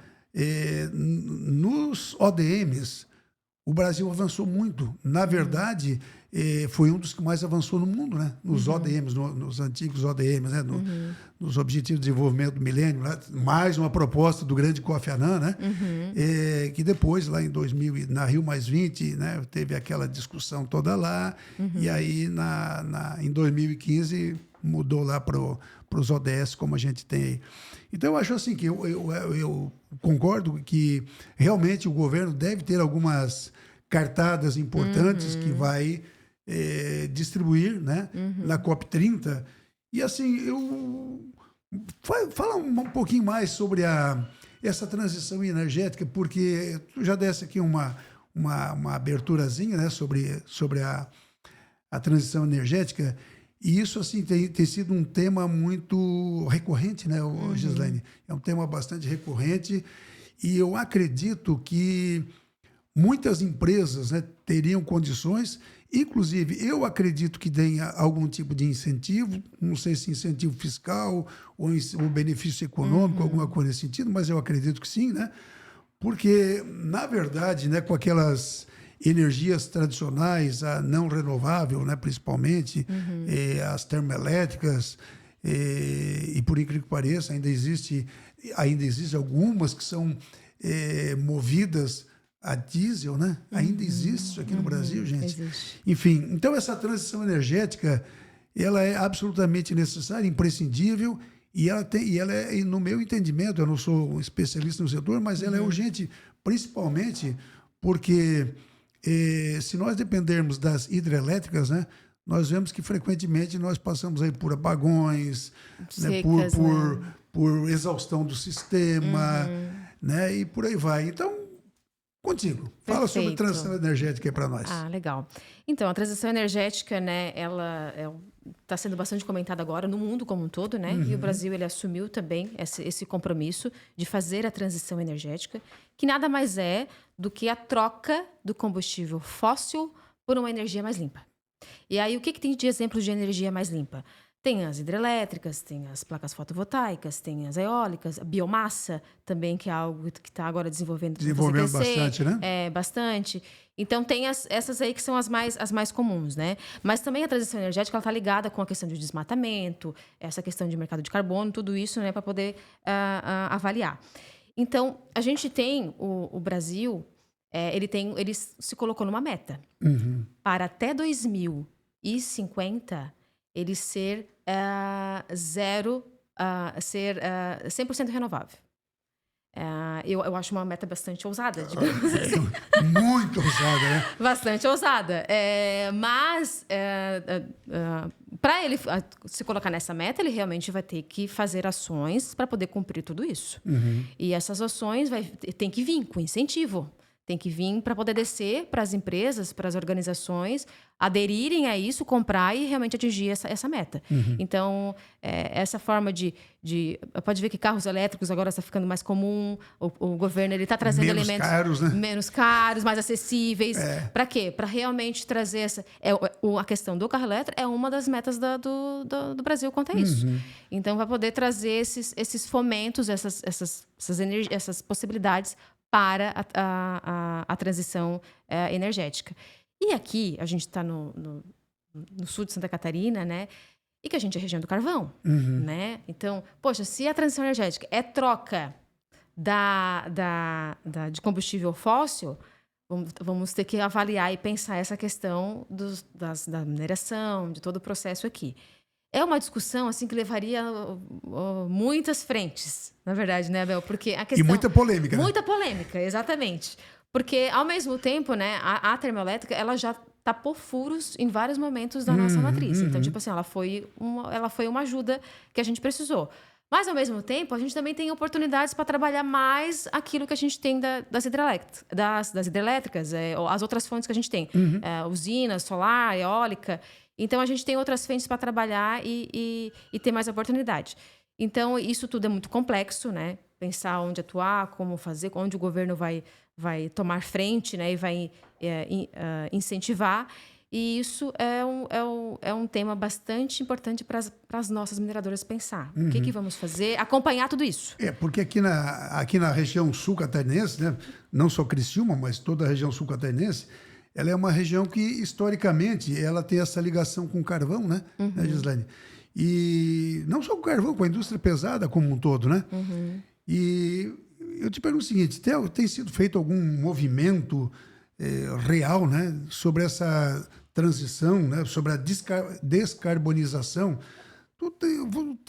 nos ODMs, o Brasil avançou muito. Na verdade, foi um dos que mais avançou no mundo, né? Nos ODMs, nos antigos ODMs, né? Nos Objetivos de Desenvolvimento do Milênio. Né? Mais uma proposta do grande Kofi Annan, né? Que depois, lá em 2000, na Rio+20, né? Teve aquela discussão toda lá. E aí, em 2015, mudou lá para os ODS, como a gente tem aí. Então, eu acho assim que eu concordo que realmente o governo deve ter algumas cartadas importantes que vai distribuir, né, na COP30. E assim, fala um pouquinho mais sobre essa transição energética, porque tu já desse aqui uma aberturazinha, né, sobre a transição energética. E isso, assim, tem sido um tema muito recorrente, né, Gislaine? É um tema bastante recorrente e eu acredito que muitas empresas, né, teriam condições, inclusive eu acredito que tenha algum tipo de incentivo, não sei se incentivo fiscal ou benefício econômico, alguma coisa nesse sentido, mas eu acredito que sim, né? Porque, na verdade, né, com aquelas energias tradicionais, a não renovável, né, principalmente, as termoelétricas, e por incrível que pareça, ainda existe algumas que são movidas a diesel, né? Ainda existe isso aqui no Brasil, gente. Existe. Enfim, então essa transição energética, ela é absolutamente necessária, imprescindível, e ela é, no meu entendimento, eu não sou um especialista no setor, mas ela é urgente, principalmente porque se nós dependermos das hidrelétricas, né, nós vemos que frequentemente nós passamos aí por apagões, Secas, né, por exaustão do sistema, né, e por aí vai. Então, contigo, fala sobre transição energética aí para nós. Legal. Então, a transição energética, né, ela está sendo bastante comentada agora no mundo como um todo, né? E o Brasil, ele assumiu também esse compromisso de fazer a transição energética, que nada mais é do que a troca do combustível fóssil por uma energia mais limpa. E aí, o que tem de exemplos de energia mais limpa? Tem as hidrelétricas, tem as placas fotovoltaicas, tem as eólicas, a biomassa também, que é algo que está agora desenvolvendo bastante, né? Bastante. Então, tem essas aí que são as mais comuns, né? Mas também a transição energética está ligada com a questão de desmatamento, essa questão de mercado de carbono, tudo isso, né, para poder avaliar. Então, a gente tem o Brasil, ele se colocou numa meta para até 2050 ele ser 100% renovável. Eu acho uma meta bastante ousada, digamos assim. Muito ousada, né? Bastante ousada. Mas, para ele se colocar nessa meta, ele realmente vai ter que fazer ações para poder cumprir tudo isso. E essas ações tem que vir com incentivo. Tem que vir para poder descer para as empresas, para as organizações, aderirem a isso, comprar e realmente atingir essa meta. Então, essa forma pode ver que carros elétricos agora está ficando mais comum, o governo está trazendo Menos elementos caros, né? menos caros, mais acessíveis. Para quê? Para realmente trazer a questão do carro elétrico é uma das metas do Brasil quanto a isso. Então, vai poder trazer esses fomentos, essas possibilidades para a transição energética. E aqui, a gente está no sul de Santa Catarina, né? E que a gente é região do carvão, né? Então, poxa, se a transição energética é troca de combustível fóssil, vamos ter que avaliar e pensar essa questão da mineração, de todo o processo aqui. É uma discussão assim que levaria muitas frentes, na verdade, né, Abel? Porque a questão... E muita polêmica, né? Muita polêmica, exatamente. Porque, ao mesmo tempo, né, a termoelétrica, ela já tapou furos em vários momentos da nossa matriz. Então, tipo assim, ela foi uma ajuda que a gente precisou. Mas, ao mesmo tempo, a gente também tem oportunidades para trabalhar mais aquilo que a gente tem das hidrelétricas, as outras fontes que a gente tem. Usinas, solar, eólica. Então, a gente tem outras frentes para trabalhar e ter mais oportunidade. Então, isso tudo é muito complexo, né? Pensar onde atuar, como fazer, onde o governo vai tomar frente, né? E vai incentivar. E isso é um tema bastante importante para as nossas mineradoras pensar. O que vamos fazer? Acompanhar tudo isso. Porque aqui na região sul catarinense, né? Não só Criciúma, mas toda a região sul catarinense, ela é uma região que, historicamente, ela tem essa ligação com o carvão, né, Gislaine? E não só com o carvão, com a indústria pesada como um todo, né? E eu te pergunto o seguinte, tem sido feito algum movimento real, né, sobre essa transição, né, sobre a descarbonização? Tu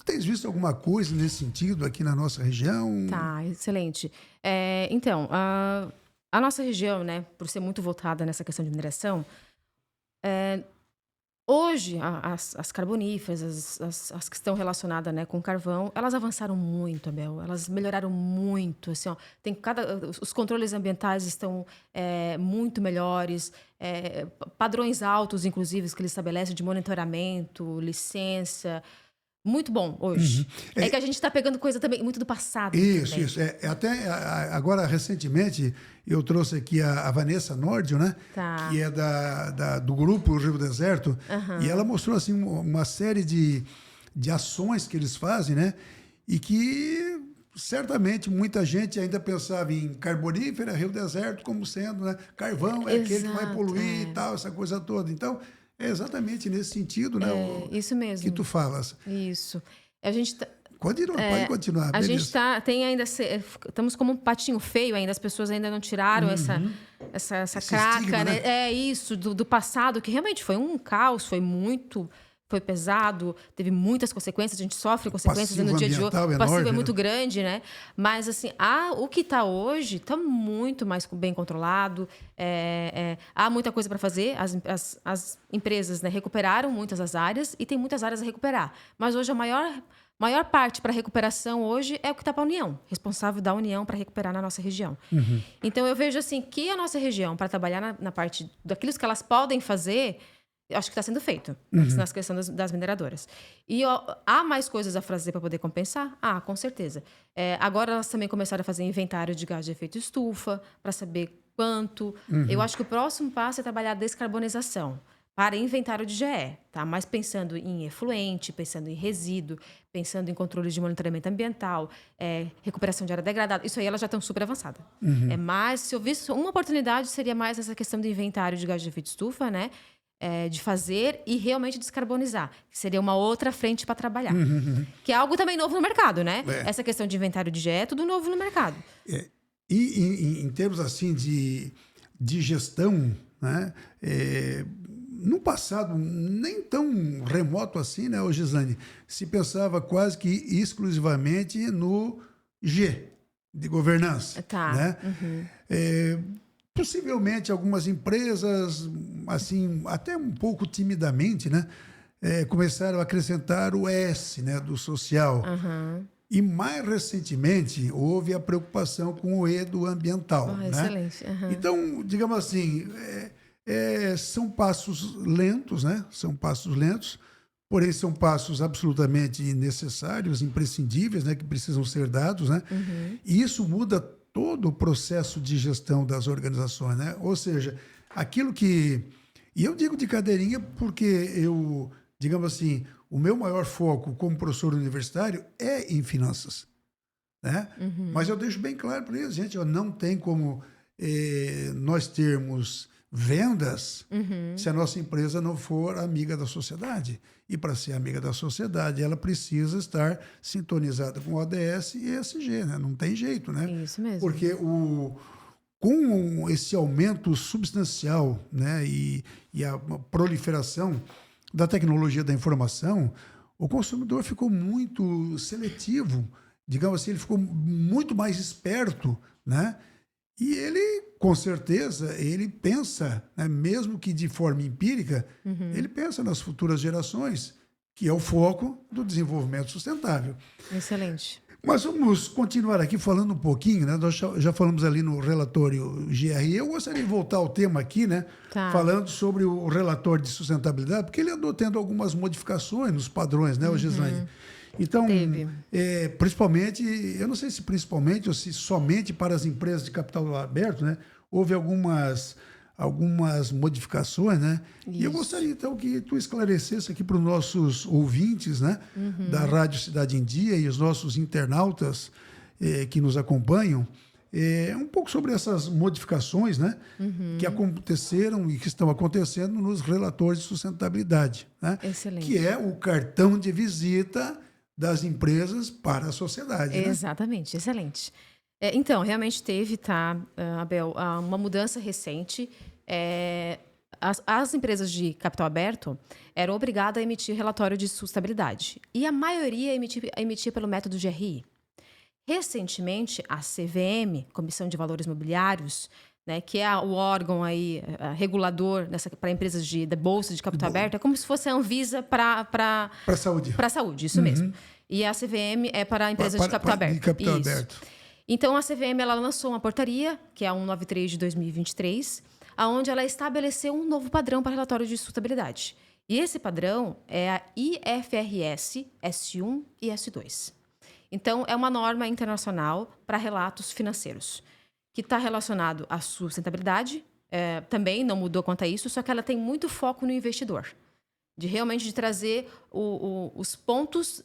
tens visto alguma coisa nesse sentido aqui na nossa região? Tá, excelente. Então, a nossa região, né, por ser muito voltada nessa questão de mineração, hoje as carboníferas, as que estão relacionadas, né, com carvão, elas avançaram muito, Abel. Elas melhoraram muito. Assim, ó, os controles ambientais estão muito melhores, padrões altos, inclusive, que eles estabelecem de monitoramento, licença. Muito bom hoje. É que a gente está pegando coisa também muito do passado. Isso. Até agora, recentemente, eu trouxe aqui a Vanessa Nordio, né? Tá. Que é do grupo Rio Deserto. E ela mostrou assim, uma série de ações que eles fazem, né? E que certamente muita gente ainda pensava em carbonífera, Rio Deserto como sendo, né? Carvão é aquele que vai poluir e tal, essa coisa toda. Então, é exatamente nesse sentido, né? Isso mesmo. Que tu falas. Isso. A gente pode continuar. A gente tem ainda... Estamos como um patinho feio ainda. As pessoas ainda não tiraram essa craca, estigma, né? né? Isso, do passado, que realmente foi um caos, foi pesado, teve muitas consequências, a gente sofre consequências no dia de hoje. O passivo é muito grande, né? Mas, assim, o que está hoje está muito mais bem controlado. Há muita coisa para fazer. As empresas, né, recuperaram muitas das áreas e tem muitas áreas a recuperar. Mas hoje a maior parte para recuperação hoje é o que está para a União, responsável da União para recuperar na nossa região. Então, eu vejo assim que a nossa região, para trabalhar na parte daquilo que elas podem fazer, eu acho que está sendo feito nas questões das mineradoras. E há mais coisas a fazer para poder compensar? Com certeza. Agora elas também começaram a fazer inventário de gás de efeito estufa, para saber quanto. Eu acho que o próximo passo é trabalhar a descarbonização para inventário de GE, tá? Mas pensando em efluente, pensando em resíduo, pensando em controle de monitoramento ambiental, recuperação de área degradada. Isso aí elas já estão super avançadas. Mas se eu visse uma oportunidade, seria mais essa questão do inventário de gás de efeito estufa, né? De fazer e realmente descarbonizar, que seria uma outra frente para trabalhar. Que é algo também novo no mercado, né? Essa questão de inventário de GE é tudo novo no mercado. E em termos assim de gestão, né? No passado, nem tão remoto assim, né, Gislaine? Se pensava quase que exclusivamente no G, de governança, Tá. né? Uhum. Possivelmente algumas empresas, assim, até um pouco timidamente, né, começaram a acrescentar o S, né, do social. Aham. E mais recentemente houve a preocupação com o E do ambiental, Ah, né? excelente. Aham. Então, digamos assim, são passos lentos, né? São passos lentos, porém são passos absolutamente necessários, imprescindíveis, né? Que precisam ser dados, né? Uhum. E isso muda todo o processo de gestão das organizações, né? Ou seja, aquilo que... E eu digo de cadeirinha porque eu, digamos assim, o meu maior foco como professor universitário é em finanças, né? Mas Uhum. eu deixo bem claro para eles, gente, ó, não tem como nós termos vendas Uhum. se a nossa empresa não for amiga da sociedade. E para ser amiga da sociedade, ela precisa estar sintonizada com ODS e ESG, né? Não tem jeito, né? Isso mesmo. Porque com esse aumento substancial, né, e a proliferação da tecnologia da informação, o consumidor ficou muito seletivo, digamos assim, ele ficou muito mais esperto, né? E ele, com certeza, ele pensa, né, mesmo que de forma empírica, ele Uhum. pensa nas futuras gerações, que é o foco do desenvolvimento sustentável. Excelente. Mas vamos continuar aqui falando um pouquinho, né? Nós já falamos ali no relatório GRI. Eu gostaria de voltar ao tema aqui, né? Tá. Falando sobre o relatório de sustentabilidade, porque ele andou tendo algumas modificações nos padrões, né, Gislaine? Uhum. Então, Teve. principalmente, eu não sei se principalmente ou se somente para as empresas de capital aberto, né? Houve algumas modificações, né? E eu Isso. gostaria, então, que tu esclarecesse aqui para os nossos ouvintes, né? Da Uhum. Rádio Cidade em Dia e os nossos internautas que nos acompanham, um pouco sobre essas modificações, né? Que Uhum. aconteceram e que estão acontecendo nos relatórios de sustentabilidade, né? Que Excelente. é o cartão de visita das empresas para a sociedade, né? Exatamente, excelente. Então, realmente teve, tá, Abel, uma mudança recente. É, as empresas de capital aberto eram obrigadas a emitir relatório de sustentabilidade. E a maioria emitia pelo método GRI. Recentemente, a CVM, Comissão de Valores Mobiliários, né, que é o órgão aí, regulador para empresas da Bolsa de Capital Aberto, é como se fosse a Anvisa para Para a saúde. a saúde, isso mesmo. E a CVM é para empresas de capital De aberto. capital Isso. aberto. Então, a CVM ela lançou uma portaria, que é a 193 de 2023, aonde ela estabeleceu um novo padrão para relatório de sustentabilidade. E esse padrão é a IFRS S1 e S2. Então, é uma norma internacional para relatos financeiros, que está relacionado à sustentabilidade, também não mudou quanto a isso, só que ela tem muito foco no investidor, de trazer os pontos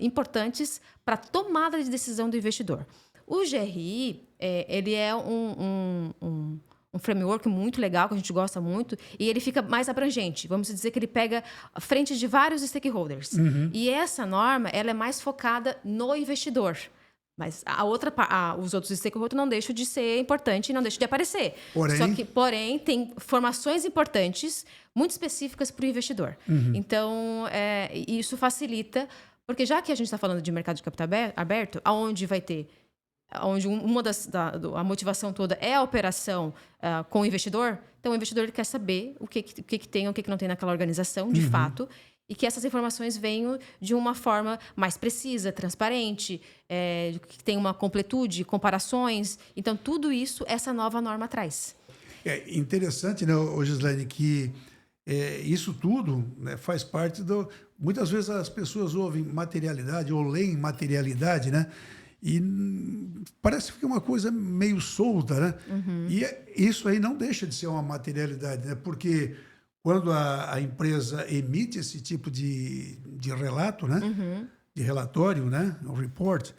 importantes para a tomada de decisão do investidor. O GRI, ele é um framework muito legal, que a gente gosta muito, e ele fica mais abrangente. Vamos dizer que ele pega a frente de vários stakeholders. E essa norma, ela é mais focada no investidor. Mas os outros stakeholders não deixam de ser importante e não deixam de aparecer. Porém, tem informações importantes, muito específicas para o investidor. Então, isso facilita, porque já que a gente está falando de mercado de capital aberto, onde a motivação toda é a operação com o investidor, então o investidor ele quer saber o que tem, o que não tem naquela organização, de fato, e que essas informações venham de uma forma mais precisa, transparente, que tenha uma completude, comparações. Então, tudo isso essa nova norma traz. É interessante, né, Gislaine, que isso tudo, né, faz parte do... Muitas vezes as pessoas ouvem materialidade ou leem materialidade, né? E parece que é uma coisa meio solta, né? E isso aí não deixa de ser uma materialidade, né? Porque quando a empresa emite esse tipo de relato, né? De relatório, né? Um report,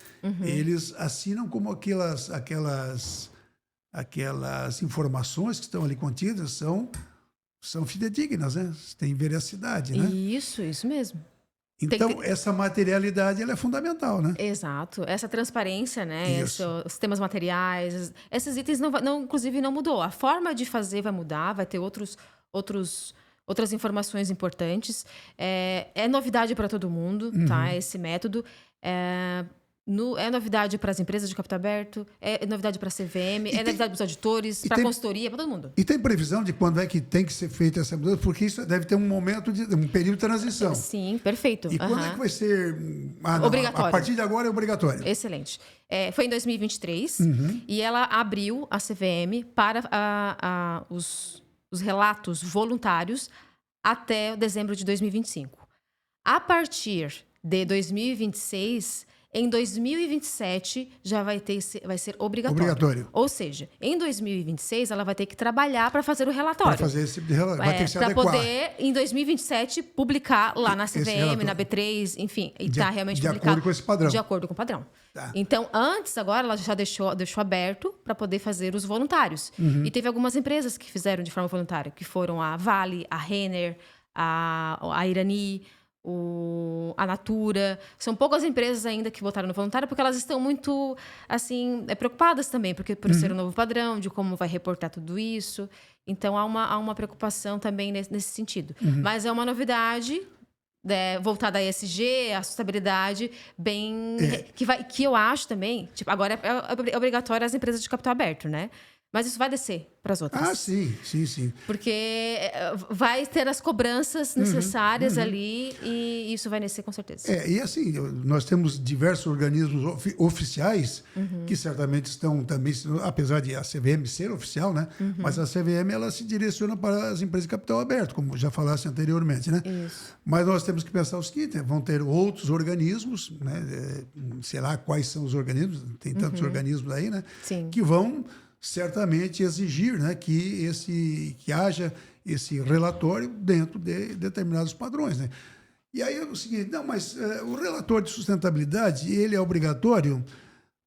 eles assinam como aquelas informações que estão ali contidas são fidedignas, né? Têm veracidade, né? Isso mesmo. Então, essa materialidade ela é fundamental, né? Exato. Essa transparência, né? Isso. Os temas materiais, esses itens, inclusive, não mudou. A forma de fazer vai mudar, vai ter outras informações importantes. É novidade para todo mundo, tá? Esse método. É novidade para as empresas de capital aberto, é novidade para a CVM, novidade para os auditores, para a consultoria, para todo mundo. E tem previsão de quando é que tem que ser feita essa mudança? Porque isso deve ter um período de transição. Sim, perfeito. E quando é que vai ser... Obrigatório. A partir de agora é obrigatório. Excelente. Foi em 2023 e ela abriu a CVM para os relatos voluntários até dezembro de 2025. A partir de 2026... Em 2027, já vai ser obrigatório. Ou seja, em 2026, ela vai ter que trabalhar para fazer o relatório. Para fazer esse tipo de relatório. Vai ter que se adequar. Para poder, em 2027, publicar lá na CVM, na B3, enfim. E está realmente publicado. De acordo com esse padrão. De acordo com o padrão. Tá. Então, antes, agora, ela já deixou aberto para poder fazer os voluntários. E teve algumas empresas que fizeram de forma voluntária, que foram a Vale, a Renner, a Irani, a Natura. São poucas empresas ainda que votaram no voluntário, porque elas estão muito, assim, preocupadas também, por ser um novo padrão, de como vai reportar tudo isso. Então, há uma preocupação também nesse sentido. Mas é uma novidade voltada à ESG, à sustentabilidade, que eu acho também... Tipo, agora é obrigatório as empresas de capital aberto, né? Mas isso vai descer para as outras. Ah, sim. Porque vai ter as cobranças necessárias ali e isso vai descer com certeza. E assim, nós temos diversos organismos oficiais que certamente estão também, apesar de a CVM ser oficial, né? Mas a CVM, ela se direciona para as empresas de capital aberto, como já falasse anteriormente, né? Isso. Mas nós temos que pensar o seguinte, vão ter outros organismos, né? Sei lá quais são os organismos, tem tantos organismos aí, né? Sim. Que vão certamente exigir, né, que haja esse relatório dentro de determinados padrões, né? E aí é o seguinte, mas o relatório de sustentabilidade, ele é obrigatório?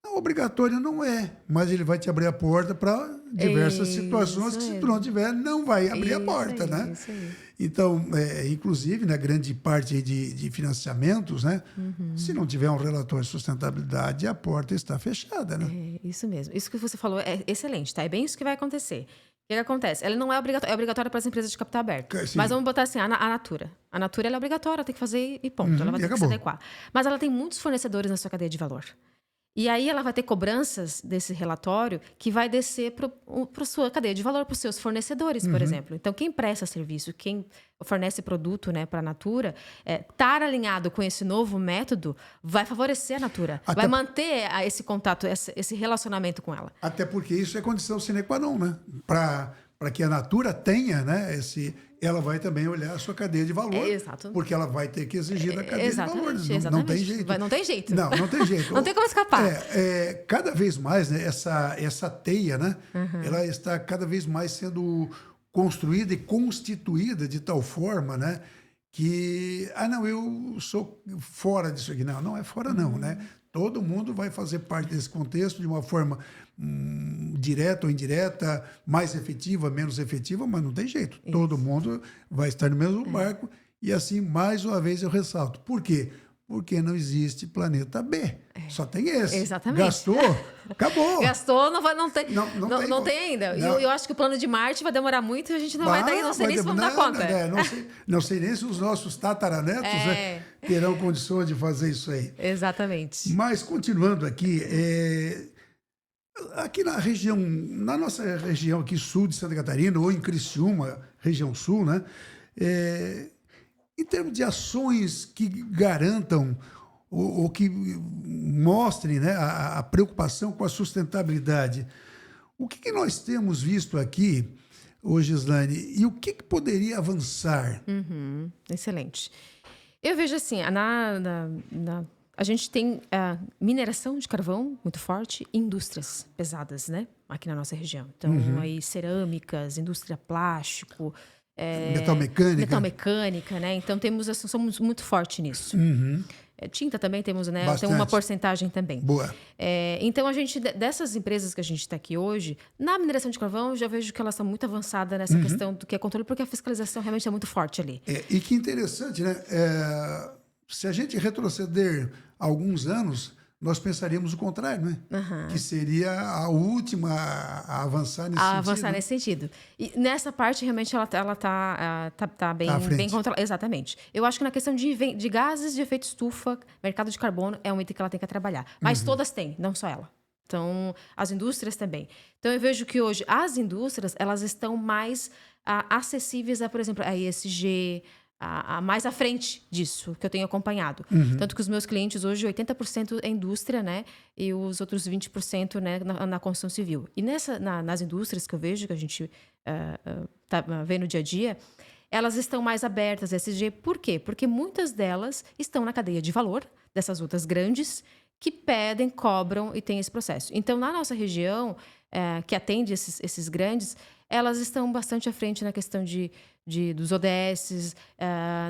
Não, obrigatório não é, mas ele vai te abrir a porta para diversas situações que, se tu não tiver, não vai abrir a porta, né? Isso aí. Então, inclusive, né, grande parte de financiamentos, né? Se não tiver um relatório de sustentabilidade, a porta está fechada, né? Isso mesmo. Isso que você falou é excelente, tá? É bem isso que vai acontecer. O que acontece? Ela não é obrigatória, é obrigatória para as empresas de capital aberto. Sim. Mas vamos botar assim, a Natura. A Natura ela é obrigatória, ela tem que fazer e ponto. Ela vai ter que se adequar. Mas ela tem muitos fornecedores na sua cadeia de valor. E aí ela vai ter cobranças desse relatório que vai descer para a sua cadeia de valor, para os seus fornecedores, por exemplo. Então, quem presta serviço, quem fornece produto, né, para a Natura, estar alinhado com esse novo método vai favorecer a Natura. Vai manter esse contato, esse relacionamento com ela. Até porque isso é condição sine qua non, né? Para que a Natura tenha, né, ela vai também olhar a sua cadeia de valor. Exato. Porque ela vai ter que exigir da cadeia de valor. Exatamente. Não tem jeito. Não tem jeito. Não tem jeito. Não tem como escapar. Cada vez mais, né, essa teia, né, ela está cada vez mais sendo construída e constituída de tal forma, né, que, eu sou fora disso aqui. Não é fora não, né? Todo mundo vai fazer parte desse contexto de uma forma direta ou indireta, mais efetiva, menos efetiva, mas não tem jeito. Isso. Todo mundo vai estar no mesmo barco. E assim, mais uma vez, eu ressalto. Por quê? Porque não existe planeta B. Só tem esse. Exatamente. Gastou, acabou. Gastou, não tem ainda. Não. Eu acho que o plano de Marte vai demorar muito e a gente não vai dar, não sei nem se vamos dar conta. Não sei nem se os nossos tataranetos né, terão condições de fazer isso aí. Exatamente. Mas, continuando aqui, aqui na nossa região aqui sul de Santa Catarina, ou em Criciúma, região sul, né? Em termos de ações que garantam ou que mostrem, né, a preocupação com a sustentabilidade, o que nós temos visto aqui, Gislane, e o que poderia avançar? Excelente. Eu vejo assim, a gente tem mineração de carvão muito forte e indústrias pesadas, né? Aqui na nossa região. Então, aí cerâmicas, indústria plástico... metal mecânica, né? Então somos muito fortes nisso. Tinta também temos, né? Bastante. Tem uma porcentagem também. Boa. Então dessas empresas que a gente está aqui hoje, na mineração de carvão, eu já vejo que elas estão muito avançadas nessa questão do que é controle, porque a fiscalização realmente é muito forte ali. E que interessante, né? Se a gente retroceder alguns anos, nós pensaríamos o contrário, né? Aham. Que seria a última a avançar nesse A sentido. avançar Né? nesse sentido. E nessa parte, realmente, ela tá bem, Tá à frente. bem controlada. Exatamente. Eu acho que na questão de gases de efeito estufa, mercado de carbono é um item que ela tem que trabalhar. Mas todas têm, não só ela. Então, as indústrias também. Então, eu vejo que hoje as indústrias, elas estão mais acessíveis a, por exemplo, a ESG, mais à frente disso, que eu tenho acompanhado. Tanto que os meus clientes hoje, 80% é indústria, né? E os outros 20%, né, na construção civil. E nas indústrias que eu vejo, que a gente vê no dia a dia, elas estão mais abertas a ESG. Por quê? Porque muitas delas estão na cadeia de valor dessas outras grandes que pedem, cobram e tem esse processo. Então, na nossa região, que atende esses grandes, elas estão bastante à frente na questão dos ODS,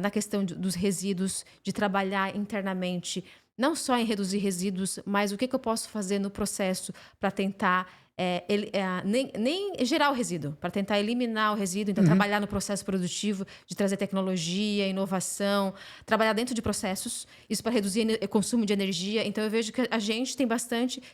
na questão dos resíduos, de trabalhar internamente, não só em reduzir resíduos, mas o que eu posso fazer no processo para tentar nem gerar o resíduo, para tentar eliminar o resíduo, então trabalhar no processo produtivo, de trazer tecnologia, inovação, trabalhar dentro de processos, isso para reduzir o consumo de energia. Então eu vejo que a gente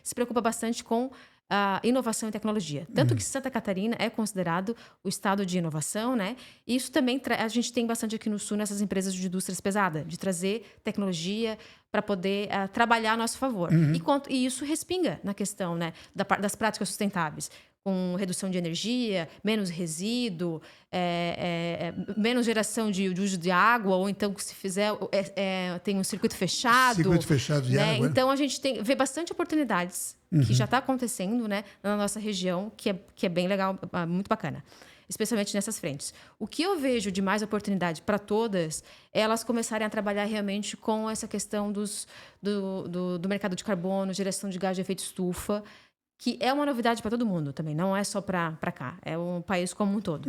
se preocupa bastante com a inovação e tecnologia. Tanto que Santa Catarina é considerado o estado de inovação, né? E isso também a gente tem bastante aqui no Sul, nessas empresas de indústrias pesadas, de trazer tecnologia para poder trabalhar a nosso favor. E isso respinga na questão, né, das práticas sustentáveis, com redução de energia, menos resíduo, menos geração de uso de água, ou então, se fizer, tem um circuito fechado. Circuito fechado de água. Então, a gente vê bastante oportunidades que já está acontecendo, né, na nossa região, que é bem legal, muito bacana. Especialmente nessas frentes. O que eu vejo de mais oportunidade para todas é elas começarem a trabalhar realmente com essa questão do mercado de carbono, geração de gás de efeito estufa, que é uma novidade para todo mundo também, não é só para cá, é um país como um todo.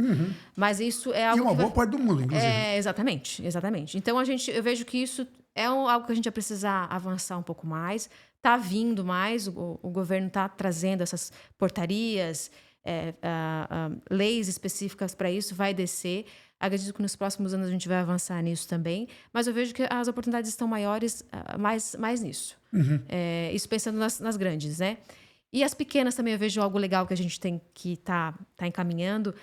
Mas isso é algo E uma boa parte do mundo, inclusive. Exatamente. Então, eu vejo que isso é algo que a gente vai precisar avançar um pouco mais, está vindo mais, o governo está trazendo essas portarias, leis específicas para isso, vai descer. Acredito que nos próximos anos a gente vai avançar nisso também, mas eu vejo que as oportunidades estão maiores, mais nisso. Isso pensando nas grandes, né? E as pequenas também eu vejo algo legal que a gente tem que tá encaminhando.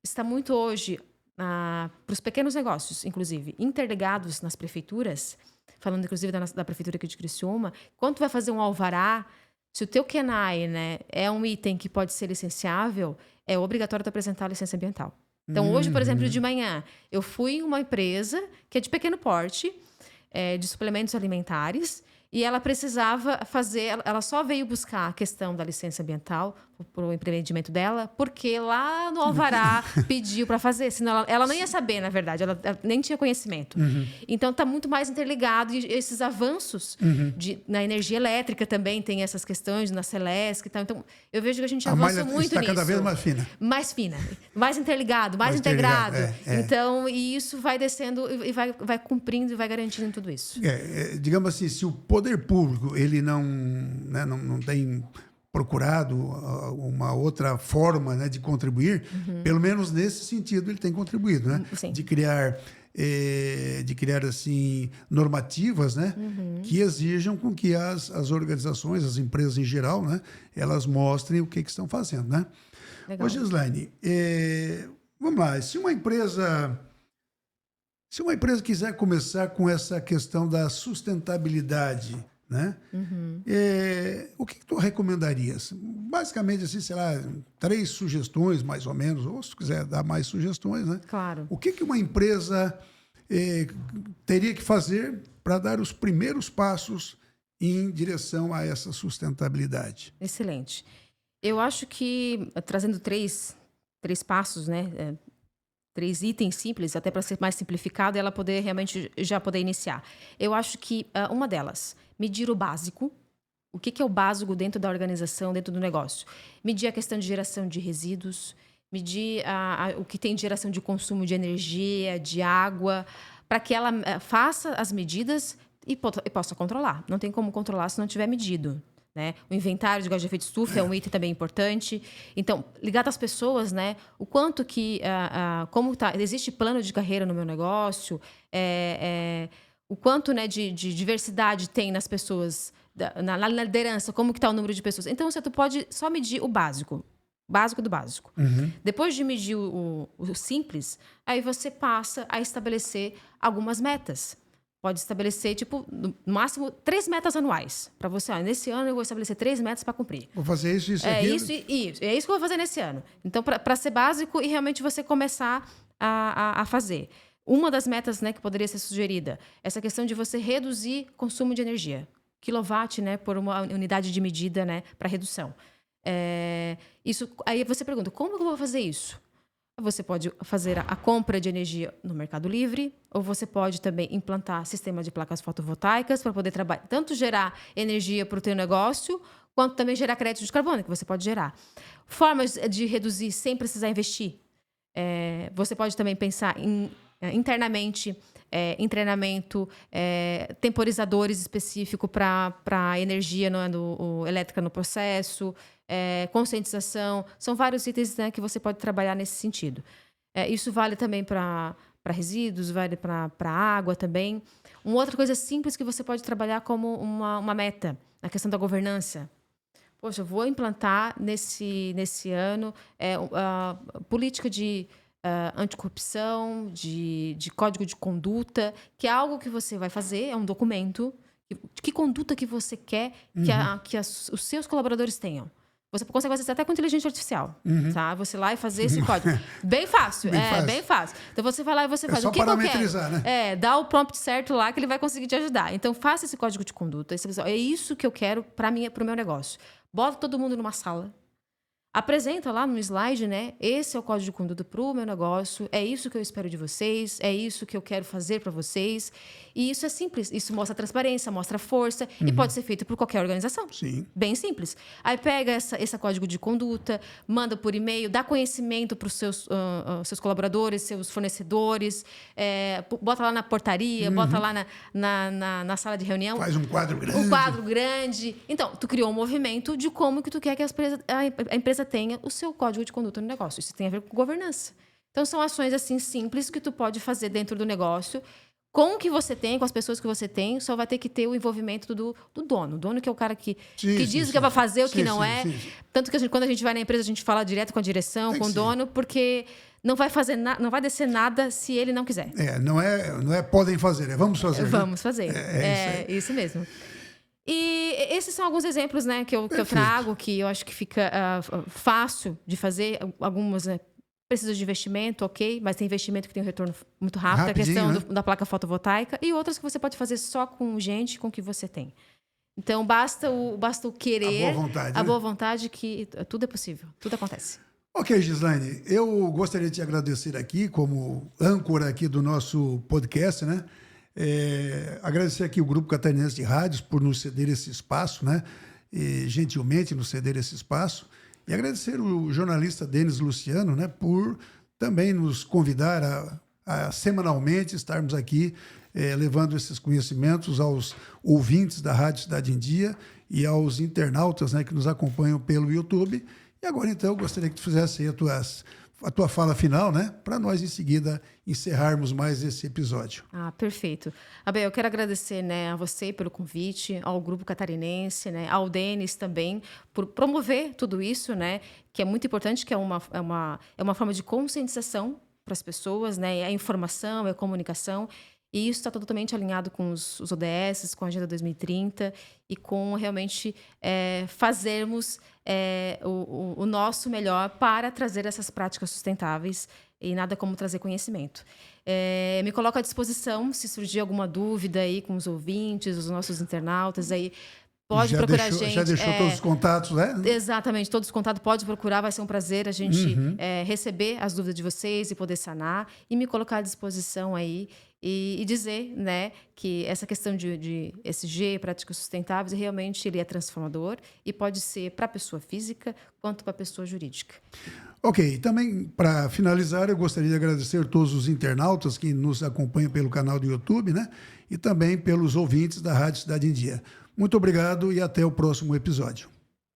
Está muito hoje para os pequenos negócios, inclusive, interligados nas prefeituras, falando inclusive da prefeitura aqui de Criciúma, quando tu vai fazer um alvará, se o teu KENAI, né, é um item que pode ser licenciável, é obrigatório tu apresentar a licença ambiental. Então, hoje, por exemplo, de manhã, eu fui em uma empresa que é de pequeno porte, de suplementos alimentares, e ela precisava ela só veio buscar a questão da licença ambiental para o empreendimento dela, porque lá no alvará pediu para fazer, senão ela não ia saber, na verdade, ela nem tinha conhecimento. Então, está muito mais interligado, e esses avanços na energia elétrica também tem essas questões, na Celesc e tal. Então, eu vejo que a gente avançou muito está nisso. cada vez mais fina. Mais fina, mais interligado, mais integrado. Então, e isso vai descendo e vai cumprindo e vai garantindo tudo isso. Digamos assim, se o poder público ele não tem procurado uma outra forma, né, de contribuir, pelo menos nesse sentido ele tem contribuído, né? De criar assim normativas, né, que exijam com que as organizações, as empresas em geral, né, elas mostrem o que estão fazendo, né? Legal. Ô, Gislaine, vamos lá, se uma empresa quiser começar com essa questão da sustentabilidade, né? O que tu recomendarias? Basicamente, assim, sei lá, 3 sugestões, mais ou menos, ou se quiser dar mais sugestões, né? Claro. O que uma empresa teria que fazer para dar os primeiros passos em direção a essa sustentabilidade? Excelente. Eu acho que, trazendo 3 passos, né? 3 itens simples, até para ser mais simplificado, e ela poder realmente já poder iniciar. Eu acho que uma delas, medir o básico. O que é o básico dentro da organização, dentro do negócio? Medir a questão de geração de resíduos, medir o que tem de geração de consumo de energia, de água, para que ela faça as medidas e possa controlar. Não tem como controlar se não tiver medido. Né? O inventário de gás de efeito estufa é um item também importante. Então, ligado às pessoas, né? O quanto que... como existe plano de carreira no meu negócio, o quanto, né, de diversidade tem nas pessoas na liderança, como que está o número de pessoas. Então, tu pode só medir o básico do básico. Depois de medir o simples, aí você passa a estabelecer algumas metas. Pode estabelecer, tipo, no máximo 3 metas anuais. Para você, nesse ano eu vou estabelecer 3 metas para cumprir. Vou fazer isso, isso, É aquilo. isso que eu vou fazer nesse ano. Então, para ser básico e realmente você começar a fazer. Uma das metas, né, que poderia ser sugerida, essa questão de você reduzir consumo de energia. Quilowatt, né, por uma unidade de medida, né, para redução. Aí você pergunta, como eu vou fazer isso? Você pode fazer a compra de energia no Mercado Livre, ou você pode também implantar sistema de placas fotovoltaicas para poder trabalhar, tanto gerar energia para o teu negócio, quanto também gerar crédito de carbono, que você pode gerar. Formas de reduzir sem precisar investir. Você pode também pensar internamente em treinamento, temporizadores específicos para energia elétrica no processo, conscientização. São vários itens, né, que você pode trabalhar nesse sentido. Isso vale também para resíduos, vale para água também. Uma outra coisa simples que você pode trabalhar como uma meta, a questão da governança. Poxa, eu vou implantar nesse ano política de anticorrupção, de código de conduta, que é algo que você vai fazer, é um documento. Que conduta que você quer que os seus colaboradores tenham? Você consegue fazer isso até com inteligência artificial, tá? Você lá e fazer esse código. Bem fácil, bem fácil. Então você vai lá e você faz só o que eu parametrizar, quero. Né? Dá o prompt certo lá que ele vai conseguir te ajudar. Então faça esse código de conduta. É isso que eu quero para o meu negócio. Bota todo mundo numa sala. Apresenta lá no slide, né? Esse é o código de conduta para o meu negócio. É isso que eu espero de vocês. É isso que eu quero fazer para vocês. E isso é simples. Isso mostra transparência, mostra força. E pode ser feito por qualquer organização. Sim. Bem simples. Aí pega esse código de conduta, manda por e-mail, dá conhecimento para os seus colaboradores, seus fornecedores. Bota lá na portaria, bota lá na sala de reunião. Faz um quadro grande. Um quadro grande. Então, tu criou um movimento de como que tu quer que a empresa tenha o seu código de conduta no negócio. Isso tem a ver com governança. Então, são ações assim simples que tu pode fazer dentro do negócio. Com o que você tem, com as pessoas que você tem, só vai ter que ter o envolvimento do dono. O dono que é o cara que diz o que vai fazer, o que não é. Tanto que quando a gente vai na empresa, a gente fala direto com a direção, com o dono, porque não vai fazer não vai descer nada se ele não quiser. Não é podem fazer, vamos fazer. Vamos fazer. Isso mesmo. E esses são alguns exemplos, né, que eu trago, que eu acho que fica fácil de fazer. Algumas, né, precisa de investimento, ok, mas tem investimento que tem um retorno muito rápido. Rapidinho, a questão né? da placa fotovoltaica. E outras que você pode fazer só com gente, com o que você tem. Então, basta o querer, a boa vontade, que tudo é possível, tudo acontece. Ok, Gislaine, eu gostaria de te agradecer aqui como âncora aqui do nosso podcast, né? Agradecer aqui o Grupo Catarinense de Rádios por nos ceder esse espaço, né? E, gentilmente nos ceder esse espaço. E agradecer o jornalista Denis Luciano, né? Por também nos convidar a semanalmente estarmos aqui levando esses conhecimentos aos ouvintes da Rádio Cidade em Dia e aos internautas, né, que nos acompanham pelo YouTube. E agora, então, eu gostaria que tu fizesse aí a tua fala final, né? Para nós, em seguida, encerrarmos mais esse episódio. Perfeito. Abel, eu quero agradecer, né, a você pelo convite, ao Grupo Catarinense, né, ao Denis também, por promover tudo isso, né, que é muito importante, que é uma forma de conscientização para as pessoas, né, a informação, a comunicação. E isso está totalmente alinhado com os ODS, com a Agenda 2030 e com realmente fazermos o nosso melhor para trazer essas práticas sustentáveis e nada como trazer conhecimento. Me coloco à disposição se surgir alguma dúvida aí com os ouvintes, os nossos internautas aí. Pode procurar a gente. Já deixou todos os contatos, né? Exatamente, todos os contatos. Pode procurar, vai ser um prazer a gente receber as dúvidas de vocês e poder sanar. E me colocar à disposição aí e dizer, né, que essa questão de ESG, práticas sustentáveis, realmente ele é transformador e pode ser para a pessoa física quanto para a pessoa jurídica. Ok, também para finalizar, eu gostaria de agradecer a todos os internautas que nos acompanham pelo canal do YouTube, né? E também pelos ouvintes da Rádio Cidade em Dia. Muito obrigado e até o próximo episódio.